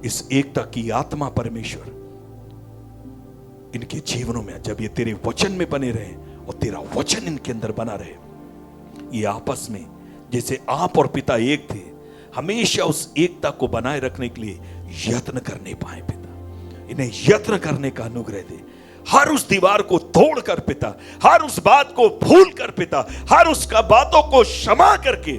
इस एकता की आत्मा परमेश्वर इनके जीवनों में, जब ये तेरे वचन में बने रहे और तेरा वचन इनके अंदर बना रहे, ये आपस में जैसे आप और पिता एक थे, हमेशा उस एकता को बनाए रखने के लिए यत्न करने पाए पिता। इन्हें यत्न करने का अनुग्रह दे। हर उस दीवार को तोड़कर पिता, हर उस बात को भूल कर पिता, हर उसका बातों को क्षमा करके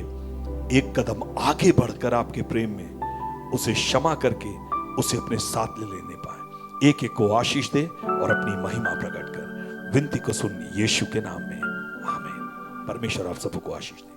एक कदम आगे बढ़कर आपके प्रेम में उसे क्षमा करके उसे अपने साथ ले लेने पाए। एक एक को आशीष दे और अपनी महिमा प्रकट कर। विनती को सुन यीशु के नाम में, आमीन। परमेश्वर आप सबको आशीष दे।